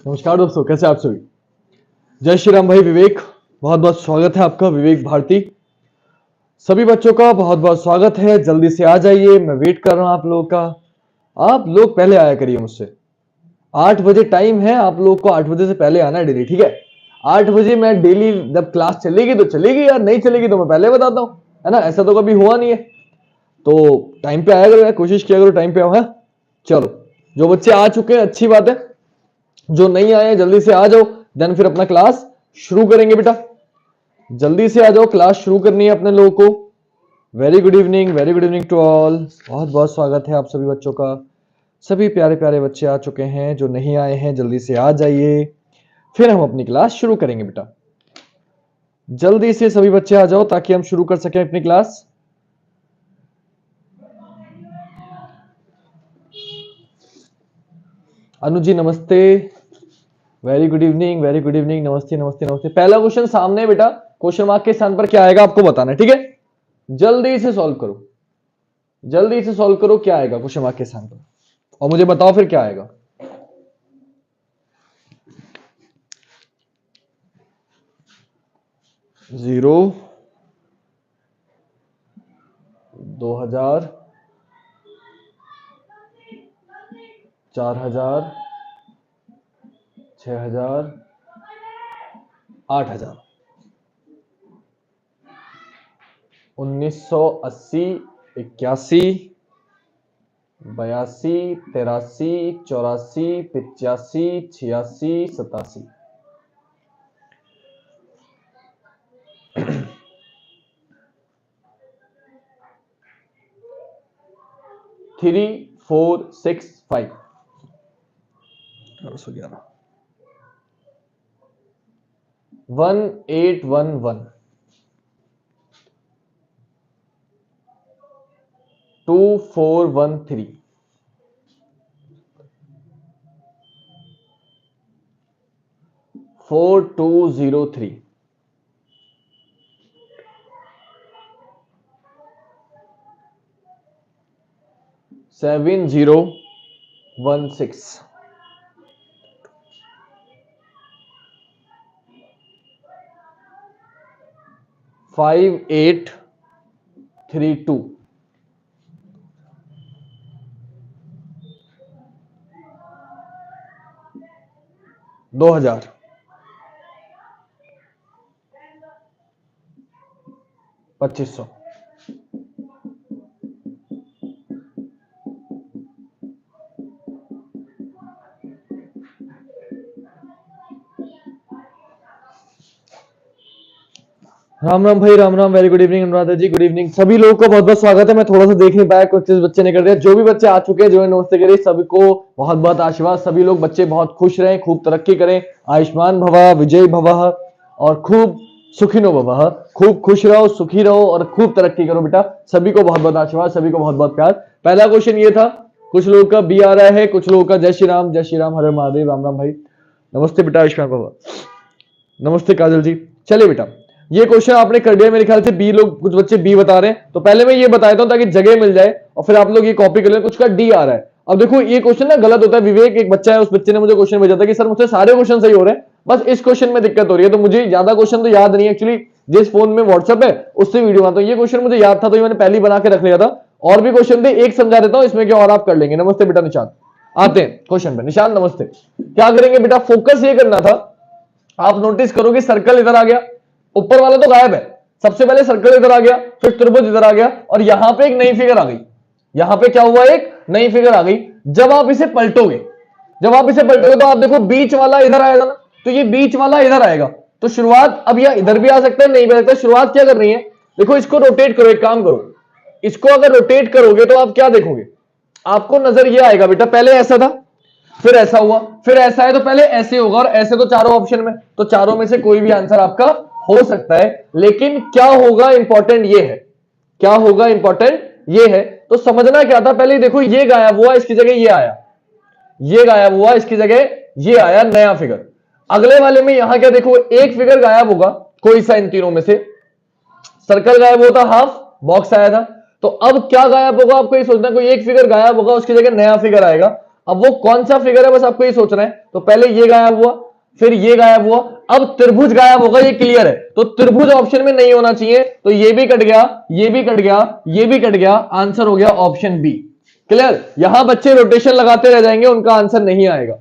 नमस्कार दोस्तों, कैसे आप सभी। जय श्री राम भाई। विवेक, बहुत बहुत स्वागत है आपका। विवेक भारती, सभी बच्चों का बहुत बहुत स्वागत है। जल्दी से आ जाइए, मैं वेट कर रहा हूं आप लोगों का। आप लोग पहले आया करिए मुझसे। 8 बजे टाइम है, आप लोग को 8 बजे से पहले आना है डेली, ठीक है। 8 बजे मैं डेली, जब क्लास चलेगी तो चलेगी यार, नहीं चलेगी तो मैं पहले बताता हूँ, है ना। ऐसा तो कभी हुआ नहीं है, तो टाइम पे आया करो यार, कोशिश किया करो टाइम पे आओ। है, चलो, जो बच्चे आ चुके हैं अच्छी बात है, जो नहीं आए जल्दी से आ जाओ, देन फिर अपना क्लास शुरू करेंगे बेटा। जल्दी से आ जाओ, क्लास शुरू करनी है अपने लोगों को। Very good evening, very good evening to all. बहुत बहुत स्वागत है आप सभी बच्चों का। सभी प्यारे प्यारे बच्चे आ चुके हैं, जो नहीं आए हैं जल्दी से आ जाइए, फिर हम अपनी क्लास शुरू करेंगे बेटा। जल्दी से सभी बच्चे आ जाओ ताकि हम शुरू कर सकें अपनी क्लास। अनु जी नमस्ते, very good evening, very good evening, नमस्ते नमस्ते नमस्ते। पहला क्वेश्चन सामने है बेटा, क्वेश्चन मार्क के स्थान पर क्या आएगा आपको बताना है, ठीक है। जल्दी से सॉल्व करो, जल्दी से सॉल्व करो, क्या आएगा क्वेश्चन मार्क के स्थान पर, और मुझे बताओ फिर क्या आएगा। 0, 2000, 4000, 6000, 8000, 1980, 81, 82, 83, 84, 85, 86, 87। 3, 4, 6, 5, 11, 1811, 2413, 4203, 7016, 5832, 2000, 2500। राम राम भाई, Ram Ram, very good evening Anuradha ji, good evening. सभी लोगों को बहुत बहुत स्वागत है। मैं थोड़ा सा देख नहीं पाया, कुछ बच्चे ने कर दिया। जो भी बच्चे आ चुके हैं, जो नमस्ते करिए, सभी को बहुत बहुत आशीर्वाद। सभी लोग बच्चे बहुत खुश रहें, खूब तरक्की करें, आयुष्मान भवा, विजय भवः, और खूब सुखिनो भवः। खूब खुश रहो, सुखी रहो और खूब तरक्की करो बेटा। सभी को बहुत बहुत आशीर्वाद, सभी को बहुत बहुत प्यार। पहला क्वेश्चन ये था, कुछ लोगों का बी आ रहा है, कुछ लोगों का जय श्री राम, जय श्री राम, हरे महादेव, राम राम भाई, नमस्ते बेटा, आयुष्मान भवा, नमस्ते काजल जी। चलिए बेटा, ये क्वेश्चन आपने कर दिया मेरे ख्याल से। बी लोग, कुछ बच्चे बी बता रहे हैं, तो पहले मैं ये बता देता हूं ताकि जगह मिल जाए और फिर आप लोग ये कॉपी कर लें। कुछ का डी आ रहा है। अब देखो, ये क्वेश्चन ना गलत होता है। विवेक एक बच्चा है, उस बच्चे ने मुझे क्वेश्चन भेजा था कि सर मुझसे सारे क्वेश्चन सही हो रहे हैं, बस इस क्वेश्चन में दिक्कत हो रही है। तो मुझे ज्यादा क्वेश्चन तो याद नहीं है एक्चुअली, जिस फोन में व्हाट्सएप है उससे वीडियो बनाता हूं। ये क्वेश्चन मुझे याद था तो ये मैंने पहले बना के रख लिया था। और भी क्वेश्चन थे, एक समझा देता हूं इसमें क्या, और आप कर लेंगे। नमस्ते बेटा निशांत, आते हैं क्वेश्चन पे। निशांत नमस्ते। क्या करेंगे बेटा, फोकस ये करना था। आप नोटिस करोगे सर्कल इधर आ गया, ऊपर वाला तो गायब है। सबसे पहले सर्कल इधर आ गया, फिर त्रिभुज इधर आ गया, और यहां पे एक नई फिगर आ गई। यहां पे क्या हुआ, एक नई फिगर आ गई। जब आप इसे पलटोगे, तो आप देखो बीच वाला इधर आएगा ना, तो ये बीच वाला इधर आएगा। तो शुरुआत अब यह इधर भी आ सकता है, नहीं भी आ सकता है। शुरुआत क्या करनी है, देखो इसको रोटेट करो, एक काम करो, इसको अगर रोटेट करोगे तो आप क्या देखोगे, आपको नजर ये आएगा बेटा, पहले ऐसा था, फिर ऐसा हुआ, फिर ऐसा है, तो पहले ऐसे होगा, और ऐसे तो चारों ऑप्शन में, तो चारों में से कोई भी आंसर आपका हो सकता है। लेकिन क्या होगा, इंपॉर्टेंट ये है, क्या होगा, इंपॉर्टेंट ये है। तो समझना क्या था, पहले देखो ये गायब हुआ, इसकी जगह ये आया, ये गायब हुआ, इसकी जगह ये आया, नया फिगर। अगले वाले में यहां क्या देखो, एक फिगर गायब होगा, कोई सा इन तीनों में से। सर्कल गायब होता, हाफ बॉक्स आया था। तो अब क्या गायब होगा, आपको ये सोचना, कोई एक फिगर गायब होगा, उसकी जगह नया फिगर आएगा। अब वो कौन सा फिगर है बस आपको ये सोचना है। तो पहले ये गायब हुआ, फिर ये गायब हुआ, अब त्रिभुज गायब होगा, ये क्लियर है। तो त्रिभुज ऑप्शन में नहीं होना चाहिए, तो ये भी कट गया, ये भी कट गया, ये भी कट गया, आंसर हो गया ऑप्शन बी। क्लियर? यहां बच्चे रोटेशन लगाते रह जाएंगे, उनका आंसर नहीं आएगा।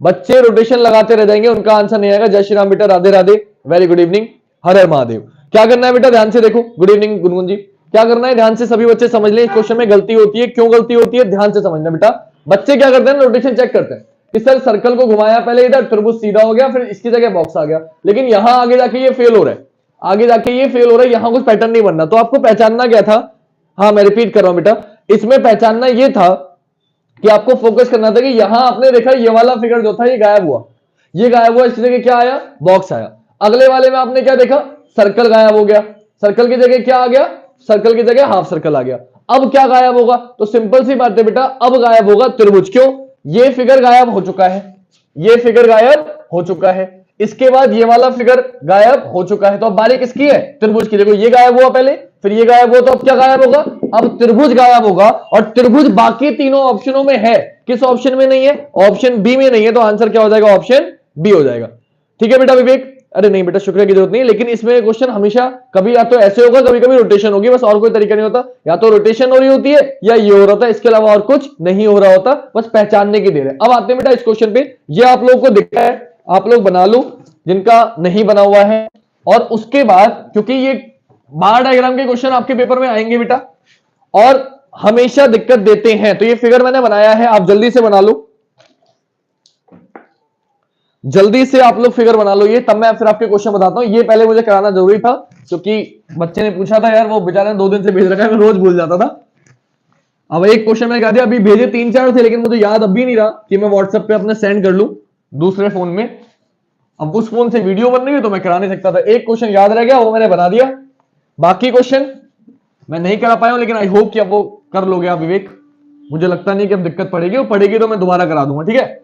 बच्चे रोटेशन लगाते रह जाएंगे, उनका आंसर नहीं आएगा। जय श्री राम बेटा, Radhe Radhe, very good evening, हर हर महादेव। क्या करना है बेटा, ध्यान से देखो। Good evening Gungun ji. क्या करना है, ध्यान से सभी बच्चे समझ लें। इस क्वेश्चन में गलती होती है, क्यों गलती होती है ध्यान से समझना बेटा। बच्चे क्या करते हैं, रोटेशन चेक करते हैं कि सर सर्कल को घुमाया, पहले इधर त्रिभुज सीधा हो गया, फिर इसकी जगह बॉक्स आ गया, लेकिन यहां आगे जाके ये फेल हो रहा है, आगे जाके ये फेल हो रहा है, यहां कुछ पैटर्न नहीं बनना। तो आपको पहचानना क्या था, हाँ मैं रिपीट कर रहा हूं बेटा, इसमें पहचानना ये था कि आपको फोकस करना था कि यहां आपने देखा ये वाला फिगर जो था ये गायब हुआ, ये गायब हुआ, इसकी जगह क्या आया, बॉक्स आया। अगले वाले में आपने क्या देखा, सर्कल गायब हो गया, सर्कल की जगह क्या आ गया, सर्कल की जगह हाफ सर्कल आ गया। अब क्या गायब होगा, तो सिंपल सी बात है बेटा, अब गायब होगा त्रिभुज। क्यों, ये फिगर गायब हो चुका है, ये फिगर गायब हो चुका है, इसके बाद ये वाला फिगर गायब हो चुका है, तो अब बारी किसकी है, त्रिभुज की। देखो ये गायब हुआ पहले, फिर ये गायब हुआ, तो अब क्या गायब होगा, अब त्रिभुज गायब होगा। और त्रिभुज बाकी तीनों ऑप्शनों में है, किस ऑप्शन में नहीं है, ऑप्शन बी में नहीं है, तो आंसर क्या हो जाएगा, ऑप्शन बी हो जाएगा। ठीक है बेटा विवेक, अरे नहीं बेटा शुक्रिया की जरूरत नहीं, लेकिन इसमें क्वेश्चन हमेशा कभी या तो ऐसे होगा, कभी कभी रोटेशन होगी, बस और कोई तरीका नहीं होता। या तो रोटेशन हो रही होती है या ये हो रहा था, इसके अलावा और कुछ नहीं हो रहा होता, बस पहचानने की देर है। अब आते हैं बेटा इस क्वेश्चन पे, ये आप लोगों को दिखता है, आप लोग बना लो जिनका नहीं बना हुआ है। और उसके बाद क्योंकि ये बार डायग्राम के क्वेश्चन आपके पेपर में आएंगे बेटा और हमेशा दिक्कत देते हैं, तो ये फिगर मैंने बनाया है, आप जल्दी से बना लो, जल्दी से आप लोग फिगर बना लो ये, तब मैं फिर आपके क्वेश्चन बताता हूं। ये पहले मुझे कराना जरूरी था क्योंकि बच्चे ने पूछा था यार, वो बेचारे ने 2 दिन से भेज रखा है, मैं रोज भूल जाता था। अब एक क्वेश्चन मैंने कहा दिया, अभी भेजे 3-4 थे, लेकिन मुझे याद अभी नहीं रहा कि मैं व्हाट्सएप पे अपने सेंड कर लूं दूसरे फोन में। अब उस फोन से वीडियो बन रही है तो मैं करा नहीं सकता था। एक क्वेश्चन याद रह गया, वो मैंने बना दिया, बाकी क्वेश्चन मैं नहीं करा पाया हूं, लेकिन आई होप कि अब वो कर लोगे आप विवेक। मुझे लगता नहीं कि अब दिक्कत पड़ेगी, और पड़ेगी तो मैं दोबारा करा दूंगा, ठीक है,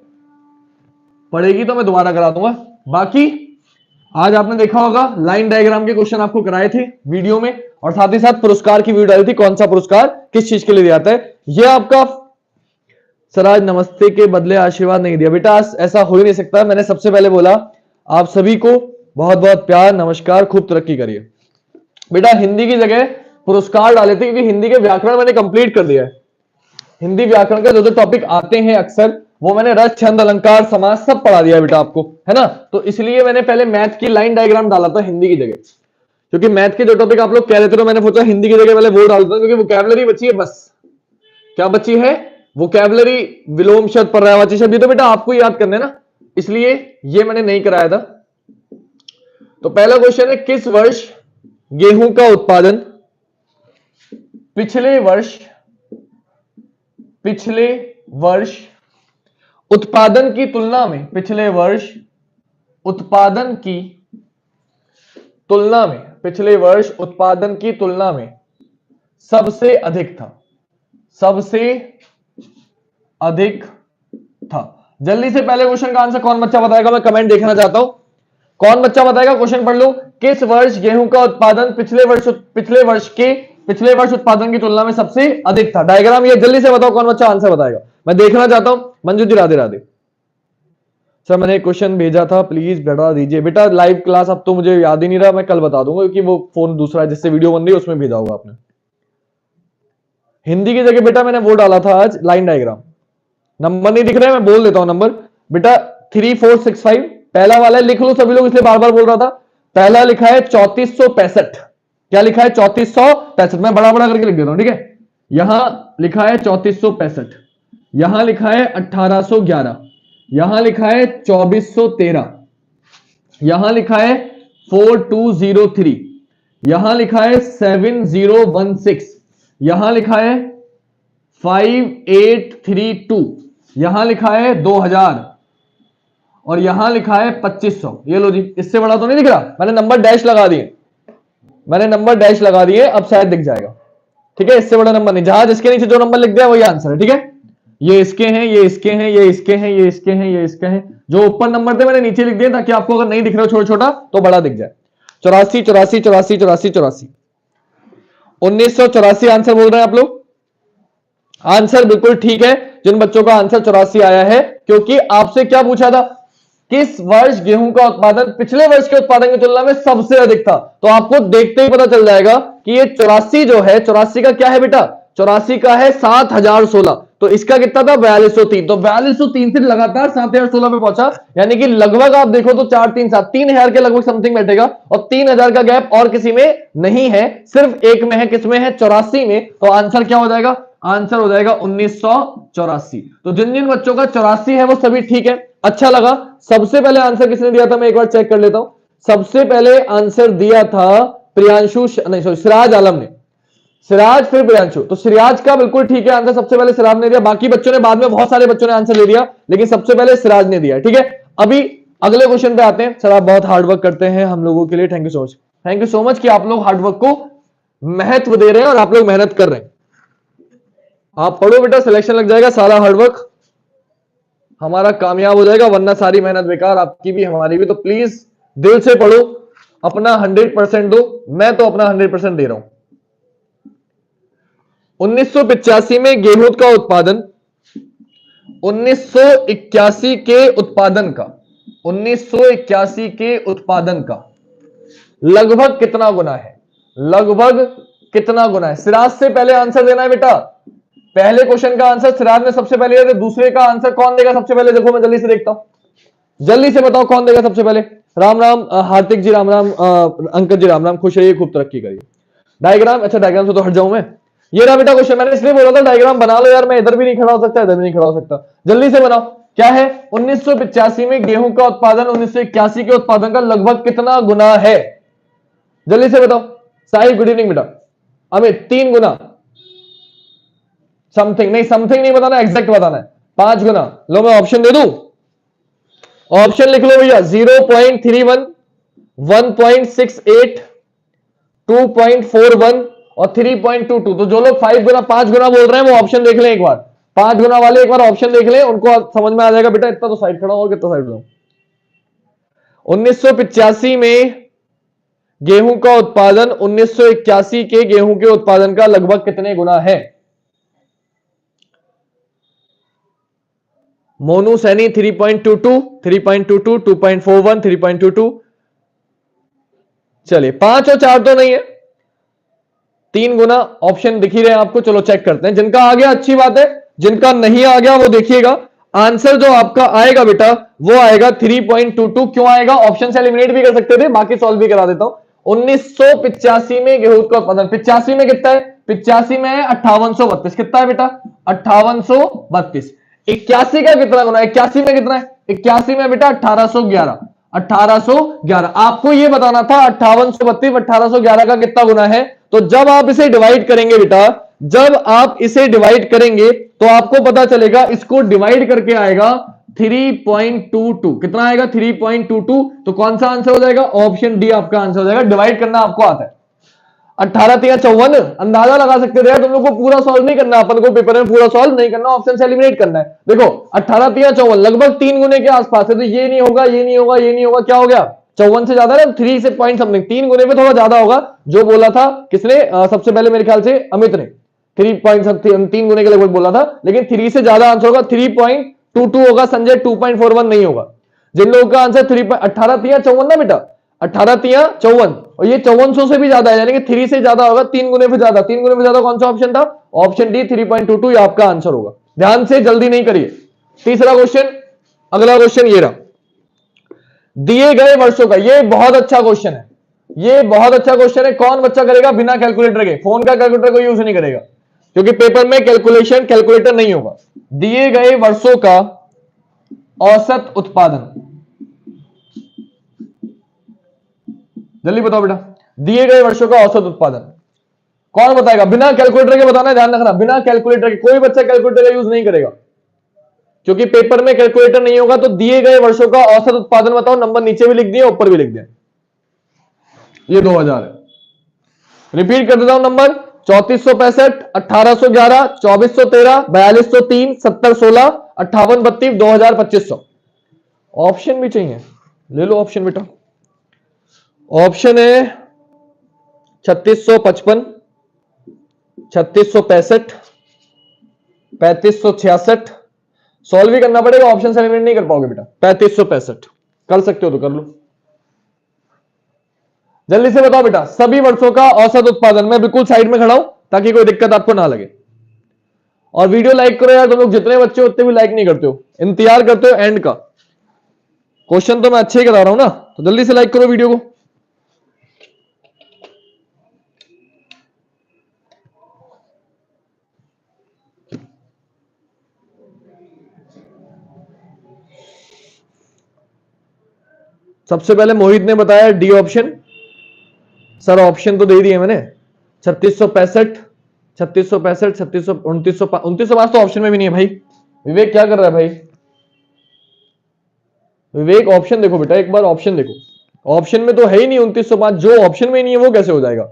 पड़ेगी तो मैं दोबारा करा दूंगा। बाकी आज आपने देखा होगा लाइन डायग्राम के क्वेश्चन आपको कराए थे वीडियो में, और साथ ही साथ पुरस्कार की वीडियो डाली थी, कौन सा पुरस्कार किस चीज के लिए दिया जाता है। ये आपका सर आज नमस्ते के बदले आशीर्वाद नहीं दिया बेटा, ऐसा हो ही नहीं सकता। मैंने सबसे पहले बोला आप सभी को बहुत बहुत प्यार, नमस्कार, खूब तरक्की करिए। बेटा हिंदी की जगह पुरस्कार डाले थे क्योंकि हिंदी के व्याकरण मैंने कंप्लीट कर दिया है। हिंदी व्याकरण के जो जो टॉपिक आते हैं अक्सर, वो मैंने रस, छंद, अलंकार, समास सब पढ़ा दिया है बेटा आपको, है ना। तो इसलिए मैंने पहले मैथ की लाइन डायग्राम डाला था हिंदी की जगह, क्योंकि मैथ के जो टॉपिक आप लोग कह रहे थे तो मैंने सोचा हिंदी की जगह पहले वो डाल दूं, क्योंकि वोकैबुलरी बची है बस। क्या बची है, वोकैबुलरी, विलोम शब्द, पर्यायवाची शब्द, ये तो बेटा आपको याद करने ना, इसलिए ये मैंने नहीं कराया था। तो पहला क्वेश्चन है, किस वर्ष गेहूं का उत्पादन पिछले वर्ष उत्पादन की तुलना में, पिछले वर्ष उत्पादन की तुलना में, पिछले वर्ष उत्पादन की तुलना में सबसे अधिक था, सबसे अधिक था। जल्दी से पहले क्वेश्चन का आंसर कौन बच्चा बताएगा, मैं कमेंट देखना चाहता हूं, कौन बच्चा बताएगा। क्वेश्चन पढ़ लो, किस वर्ष गेहूं का उत्पादन पिछले वर्ष उत्पादन की तुलना में सबसे अधिक था। डायग्राम ये, जल्दी से बताओ कौन बच्चा आंसर बताएगा, मैं देखना चाहता हूं। मंजू जी राधे राधे। सर मैंने एक क्वेश्चन भेजा था, प्लीज बता दीजिए। बेटा लाइव क्लास अब तो मुझे याद ही नहीं रहा, मैं कल बता दूंगा, क्योंकि वो फोन दूसरा है जिससे वीडियो बन रही है, उसमें भेजा होगा आपने। हिंदी की जगह बेटा मैंने वो डाला था आज लाइन डायग्राम। नंबर नहीं दिख रहा है, मैं बोल देता हूं नंबर बेटा, 3465 पहला वाला है, लिख लो सभी लोग, इसलिए बार बार बोल रहा था। पहला लिखा है 3465, क्या लिखा है 3465, मैं बड़ा बड़ा करके लिख देता हूं, ठीक है। यहां लिखा है 3465, यहां लिखा है 1811, यहां लिखा है 2413, यहां लिखा है 4203, यहां लिखा है 7016, यहां लिखा है 5832, यहां लिखा है 2000, और यहां लिखा है 2500। ये लो जी, इससे बड़ा तो नहीं दिख रहा, मैंने नंबर डैश लगा दिए, मैंने नंबर डैश लगा दिए, अब शायद दिख जाएगा, ठीक है। इससे बड़ा नंबर नहीं, जहां जिसके नीचे जो नंबर लिख दिया वही आंसर है, ठीक है। ये इसके हैं, ये इसके हैं, ये इसके हैं, ये इसके हैं, ये इसके हैं, जो ऊपर नंबर थे मैंने नीचे लिख दिए, ताकि आपको अगर नहीं दिख रहा छोटा छोटा तो बड़ा दिख जाए। 84 84 84 84 84 1984 आंसर बोल रहे हैं आप लोग, आंसर बिल्कुल ठीक है। जिन बच्चों का आंसर 84 आया है, क्योंकि आपसे क्या पूछा था, किस वर्ष गेहूं का उत्पादन पिछले वर्ष के उत्पादन की तुलना में सबसे अधिक था। तो आपको देखते ही पता चल जाएगा कि ये 84 जो है, 84 का क्या है बेटा, 84 का है 7016। तो इसका कितना था, 4203। तो 4203 से लगातार 7016 पे पहुंचा, यानी कि लगभग आप देखो तो 437 3000 के लगभग समथिंग बैठेगा, और 3000 का गैप और किसी में नहीं है, सिर्फ एक में है। किसमें है, 84 में। तो आंसर क्या हो जाएगा, आंसर हो जाएगा 1984। तो जिन जिन बच्चों का 84 है वो सभी ठीक है, अच्छा लगा। सबसे पहले आंसर किसने दिया था, मैं एक बार चेक कर लेता हूं। सबसे पहले आंसर दिया था प्रियांशु, नहीं सॉरी, सिराज आलम ने। सिराज फिर प्रियांशु, तो सिराज का बिल्कुल ठीक है आंसर, सबसे पहले सिराज ने दिया। बाकी बच्चों ने बाद में, बहुत सारे बच्चों ने आंसर ले दिया, लेकिन सबसे पहले सिराज ने दिया। ठीक है, अभी अगले क्वेश्चन पे आते हैं। सर आप बहुत हार्डवर्क करते हैं हम लोगों के लिए, thank you so much. Thank you so much कि आप लोग हार्डवर्क को महत्व दे रहे हैं और आप लोग मेहनत कर रहे हैं। आप पढ़ो बेटा, सिलेक्शन लग जाएगा, सारा हार्डवर्क हमारा कामयाब हो जाएगा, वरना सारी मेहनत बेकार, आपकी भी हमारी भी। तो प्लीज दिल से पढ़ो, अपना 100% दो। मैं तो अपना 100% दे रहा हूं। 1985 में गेहूं का उत्पादन 1981 के उत्पादन का 1981 के उत्पादन का लगभग कितना गुना है, लगभग कितना गुना है। सिराज से पहले आंसर देना है बेटा। पहले क्वेश्चन का आंसर सिराज ने सबसे पहले दिया, दूसरे का आंसर कौन देगा सबसे पहले, देखो मैं जल्दी से देखता हूं, जल्दी से बताओ कौन देगा सबसे पहले। राम राम हार्दिक जी, राम राम अंकल जी, राम राम, खुश रहिए, खूब तरक्की करिए। डायग्राम, अच्छा डायग्राम से तो हट जाऊं मैं। ये रहा बेटा क्वेश्चन, मैंने इसलिए बोला था डायग्राम बना लो यार, मैं इधर भी नहीं खड़ा हो सकता, इधर भी नहीं खड़ा हो सकता। जल्दी से बनाओ, क्या है, 1985 में गेहूं का उत्पादन 1981 के उत्पादन का लगभग कितना गुना है, जल्दी से बताओ। साहिब गुड इवनिंग बेटा। अमित 3 गुना, समथिंग नहीं, समथिंग नहीं बताना, एग्जैक्ट बताना है। 5 गुना। लो मैं ऑप्शन दे दूं, ऑप्शन लिख लो भैया, 0.31, 1.68, 2.41 और 3.22। तो जो लोग 5 गुना 5 गुना बोल रहे हैं वो ऑप्शन देख लें एक बार। 5 गुना वाले एक बार ऑप्शन देख लें, उनको समझ में आ जाएगा बेटा। इतना तो साइड खड़ा हो, कितना साइड हो। 1985 में गेहूं का उत्पादन 1981 के गेहूं के उत्पादन का लगभग कितने गुना है। मोनू सैनी 3.22, 3.22, 2.41, 3.22। चलिए 5 और 4 तो नहीं है, 3 गुना ऑप्शन दिख ही रहे हैं आपको। चलो चेक करते हैं, जिनका आ गया अच्छी बात है, जिनका नहीं आ गया वो देखिएगा। आंसर जो आपका आएगा बेटा वो आएगा 3.22। क्यों आएगा, ऑप्शन से एलिमिनेट भी कर सकते थे, बाकी सॉल्व भी करा देता हूं। 1985 में गेहूं का उत्पादन, 85 में कितना है, 85 में है 5832। कितना है बेटा, 5832। 81 का कितना गुना है, 81 में कितना है, 81 में बेटा 1811। 1811 आपको ये बताना था, 5832 1811 का कितना गुना है। तो जब आप इसे डिवाइड करेंगे बेटा, जब आप इसे डिवाइड करेंगे तो आपको पता चलेगा, इसको डिवाइड करके आएगा 3.22। कितना आएगा, 3.22। तो कौन सा आंसर हो जाएगा, ऑप्शन डी आपका आंसर हो जाएगा। डिवाइड करना आपको आता है। 18 3 54, अंदाजा लगा सकते थे तुम लोग को, पूरा सॉल्व नहीं करना अपन को, पेपर में पूरा सॉल्व नहीं करना, ऑप्शन से एलिमिनेट करना है। देखो 18 3 54 लगभग 3 गुने के आसपास है, तो ये नहीं होगा, ये नहीं होगा, ये नहीं होगा, क्या हो गया, 54 से ज्यादा है, 3 से पॉइंट समथिंग, 3 गुने पे थोड़ा ज्यादा होगा। जो बोला था किसने, सबसे पहले मेरे ख्याल से अमित ने 3 गुने के लगभग बोला था, लेकिन 3 से ज्यादा आंसर होगा, 3.22 होगा। संजय 2.41 नहीं होगा। जिन लोगों का आंसर 18 3 54 ना बेटा, 18 3 54, और ये 5400 से भी ज्यादा है, यानी कि 3 से ज्यादा होगा, 3 गुने पे ज्यादा। 3 गुने पे ज्यादा कौन सा ऑप्शन था, ऑप्शन डी 3.22 ये आपका आंसर होगा। ध्यान से, जल्दी नहीं करिए। तीसरा क्वेश्चन, अगला क्वेश्चन ये रहा, दिए गए वर्षों का, ये बहुत अच्छा क्वेश्चन है, ये बहुत अच्छा क्वेश्चन है। कौन बच्चा करेगा बिना कैलकुलेटर के, फोन का कैलकुलेटर को यूज नहीं करेगा, क्योंकि पेपर में कैलकुलेटर नहीं होगा। दिए गए वर्षों का औसत उत्पादन, जल्दी बताओ बेटा, दिए गए वर्षों का औसत उत्पादन कौन बताएगा, बिना कैलकुलेटर के बताना है, ध्यान रखना, बिना कैलकुलेटर के। कोई बच्चा कैलकुलेटर का यूज नहीं करेगा, क्योंकि पेपर में कैलकुलेटर नहीं होगा। तो दिए गए वर्षों का औसत उत्पादन बताओ, नंबर नीचे भी लिख दिए, ऊपर भी लिख दिया, ये 2000 है। रिपीट कर देता हूं नंबर, 3465, 1811, 2413, 4203, 7016, 5832, 2000, 2500। ऑप्शन भी चाहिए, ले लो ऑप्शन बेटा। ऑप्शन है 3655, 3665, 3566 सॉल्व भी करना पड़ेगा, ऑप्शन से एलिमिनेट नहीं कर पाओगे बेटा। 3565 कर सकते हो तो कर लो। जल्दी से बताओ बेटा, सभी वर्षों का औसत उत्पादन। मैं बिल्कुल साइड में खड़ा हूं ताकि कोई दिक्कत आपको ना लगे। और वीडियो लाइक करो यार, तुम लोग जितने बच्चे उतने भी लाइक नहीं करते हो, इंतजार करते हो एंड का। क्वेश्चन तो मैं अच्छे ही करा रहा हूं ना, तो जल्दी से लाइक करो वीडियो को। सबसे पहले मोहित ने बताया डी ऑप्शन। सर ऑप्शन तो दे दिए मैंने, 3665, 3665, 3600, 2905 तो ऑप्शन में भी नहीं है भाई। विवेक क्या कर रहा है भाई? विवेक ऑप्शन देखो बेटा, एक बार ऑप्शन देखो। ऑप्शन में तो है ही नहीं 2905, जो ऑप्शन में ही नहीं है वो कैसे हो जाएगा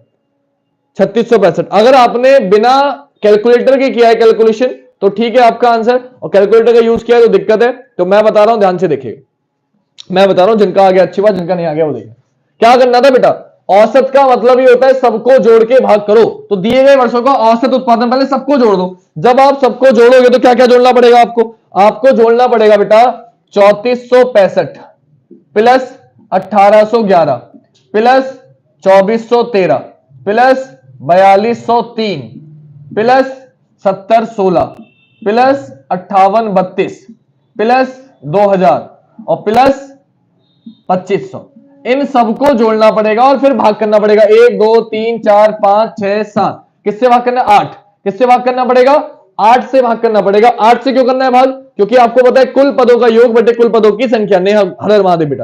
3665? अगर आपने बिना कैलकुलेटर के किया है कैलकुलेशन तो ठीक है आपका आंसर, और कैलकुलेटर का यूज किया है तो दिक्कत है। तो मैं बता रहा हूं, ध्यान से देखिएगा, मैं बता रहा हूं, जिनका आ गया अच्छी बात, जिनका नहीं आ गया वो देखिए। क्या करना था बेटा, औसत का मतलब ये होता है सबको जोड़ के भाग करो। तो दिए गए वर्षों का औसत उत्पादन पहले सबको जोड़ दो। जब आप सबको जोड़ोगे तो क्या क्या जोड़ना पड़ेगा आपको? आपको जोड़ना पड़ेगा बेटा 3465 plus 1811 plus 2413 plus 4203 plus 7016 plus 5832 plus 2000 और प्लस 2500। इन सबको जोड़ना पड़ेगा और फिर भाग करना पड़ेगा 1 2 3 4 5 6 7। किससे भाग करना? 8। किससे भाग करना पड़ेगा? 8 से भाग करना पड़ेगा। 8 से क्यों करना है भाग? क्योंकि आपको पता है कुल पदों का योग बटे कुल पदों की संख्या। ने हर हर महादेव बेटा,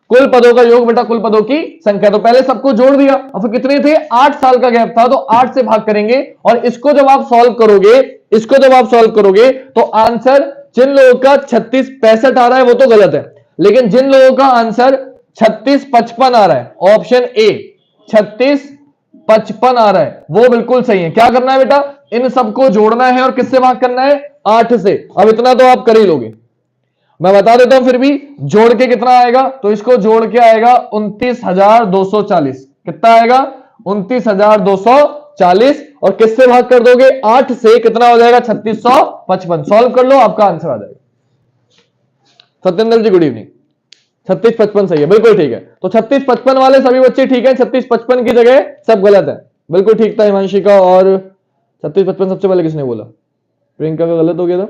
कुल पदों का योग बेटा कुल पदों की संख्या। तो पहले सबको जोड़ दिया और फिर कितने थे? 8 साल का गैप था तो 8 से भाग करेंगे। और इसको जब आप सॉल्व करोगे, इसको जब आप सॉल्व करोगे तो आंसर, जिन लोगों का 3665 आ रहा है वो तो गलत है, लेकिन जिन लोगों का आंसर 3655 आ रहा है, ऑप्शन ए 3655 आ रहा है, वो बिल्कुल सही है। क्या करना है बेटा? इन सबको जोड़ना है और किससे भाग करना है? 8 से। अब इतना तो आप कर ही लोगे, मैं बता देता हूं फिर भी। जोड़ के कितना आएगा? तो इसको जोड़ के आएगा 29,240। कितना आएगा? 29,240। और किससे भाग कर दोगे? 8 से। कितना हो जाएगा? 3655। सॉल्व कर लो, आपका आंसर आ जाएगा। सत्येंद्र जी गुड इवनिंग। 3655 सही है, बिल्कुल ठीक है। तो 3655 वाले सभी बच्चे ठीक है, 3655 की जगह सब गलत है। बिल्कुल ठीक था हिमांशी का। और 3655 सबसे पहले किसने बोला? प्रियंका का गलत हो गया था।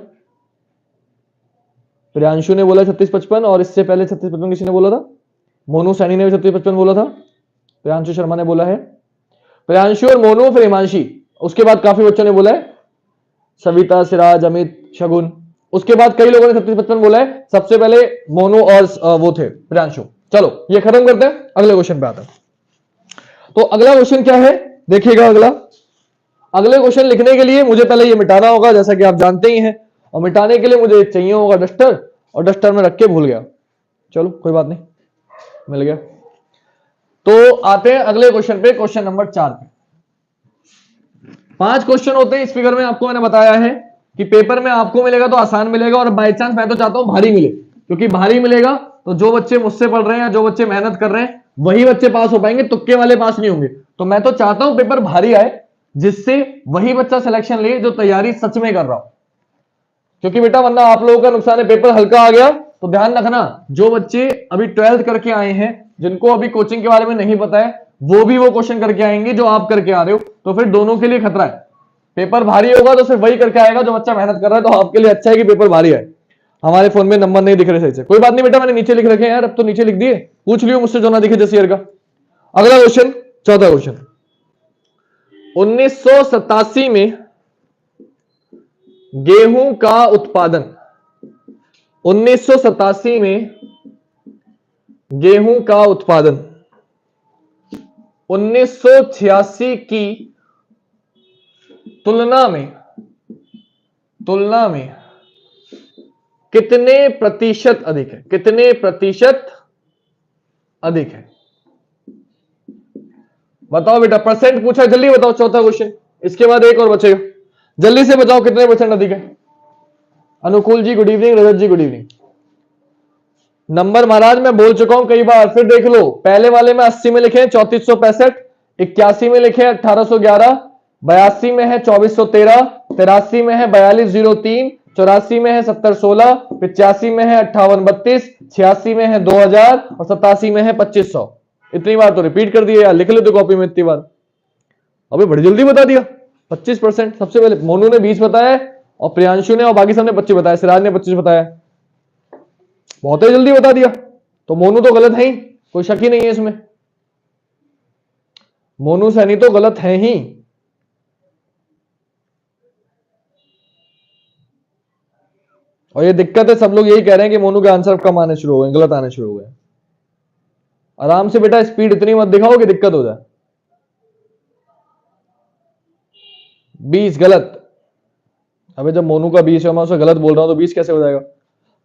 प्रियांशु ने बोला 3655, और इससे पहले 3655 किसी ने बोला था? मोनू सैनी ने भी 3655 बोला था। प्रियांशु शर्मा ने बोला है। प्रियांशु और मोनू, फिर हिमांशी, उसके बाद काफी बच्चों ने बोला है। सविता, सिराज, अमित, शगुन, उसके बाद कई लोगों ने 3655 बोला है। सबसे पहले मोनू और वो थे प्रियांशु। चलो ये खत्म करते हैं, अगले क्वेश्चन पे आते हैं। तो अगला क्वेश्चन क्या है देखिएगा। अगले क्वेश्चन लिखने के लिए मुझे पहले ये मिटाना होगा, जैसा कि आप जानते ही हैं। और मिटाने के लिए मुझे चाहिए होगा डस्टर, और डस्टर में रख के भूल गया। चलो कोई बात नहीं, मिल गया। तो आते हैं अगले क्वेश्चन पे, क्वेश्चन नंबर 4 पे। 5 क्वेश्चन होते हैं इस फिगर में। आपको मैंने बताया है कि पेपर में आपको मिलेगा तो आसान मिलेगा, और बाई चांस मैं तो चाहता हूं भारी मिले, क्योंकि भारी मिलेगा तो जो बच्चे मुझसे पढ़ रहे हैं या जो बच्चे मेहनत कर रहे हैं वही बच्चे पास हो पाएंगे, तुक्के वाले पास नहीं होंगे। तो मैं तो चाहता हूं पेपर भारी आए, जिससे वही बच्चा सिलेक्शन ले जो तैयारी सच में कर रहा हो। क्योंकि बेटा वरना आप लोगों का नुकसान है, पेपर हल्का आ गया तो ध्यान रखना, जो बच्चे अभी 12th करके आए हैं, जिनको अभी कोचिंग के बारे में नहीं पता है, वो भी वो क्वेश्चन करके आएंगे जो आप करके आ रहे हो। तो फिर दोनों के लिए खतरा है। पेपर भारी होगा तो सिर्फ वही करके आएगा जो बच्चा मेहनत कर रहा है। तो आपके लिए अच्छा है कि पेपर भारी है। हमारे फोन में नंबर नहीं दिख रहे सही से, कोई बात नहीं बेटा, मैंने नीचे लिख रखे हैं यार, अब तो नीचे लिख दिए, पूछ लियो मुझसे जो ना दिखे जिस ईयर का। अगला क्वेश्चन, चौथा क्वेश्चन। 1987 में गेहूं का उत्पादन, 1987 में गेहूं का उत्पादन 1986 की तुलना में कितने प्रतिशत अधिक है? कितने प्रतिशत अधिक है? बताओ बेटा, परसेंट पूछा, जल्दी बताओ। चौथा क्वेश्चन, इसके बाद एक और बचेगा। जल्दी से बताओ कितने परसेंट अधिक है। अनुकूल जी गुड इवनिंग, रजत जी गुड इवनिंग। नंबर महाराज मैं बोल चुका हूं कई बार, फिर देख लो। पहले वाले में 80 में लिखे हैं 3465, 81 में लिखे हैं 1811, 82 में है 2413, 83 में है 4203, 84 में है 7016, 85 में है 5832, 86 में है 2000 और 87 में है 2500। इतनी बार तो रिपीट कर दिए यार, लिख लेते कॉपी में इतनी बार। अबे बड़ी जल्दी बता दिया। 25%। सबसे पहले मोनू ने 20 बताया और प्रियांशु ने और बाकी सबने 25 बताया, सिराज ने 25 बताया। बहुत ही जल्दी बता दिया। तो मोनू तो गलत है ही, कोई शक ही नहीं है इसमें। मोनू सैनी तो गलत है ही। और ये दिक्कत है, सब लोग यही कह रहे हैं कि मोनू के आंसर कम आने शुरू हो गए, गलत आने शुरू हो गए। आराम से बेटा स्पीड इतनी मत दिखाओ कि दिक्कत हो जाए। 20 गलत। अबे जब मोनू का 20 है मैं उसे गलत बोल रहा हूं तो 20 कैसे हो जाएगा।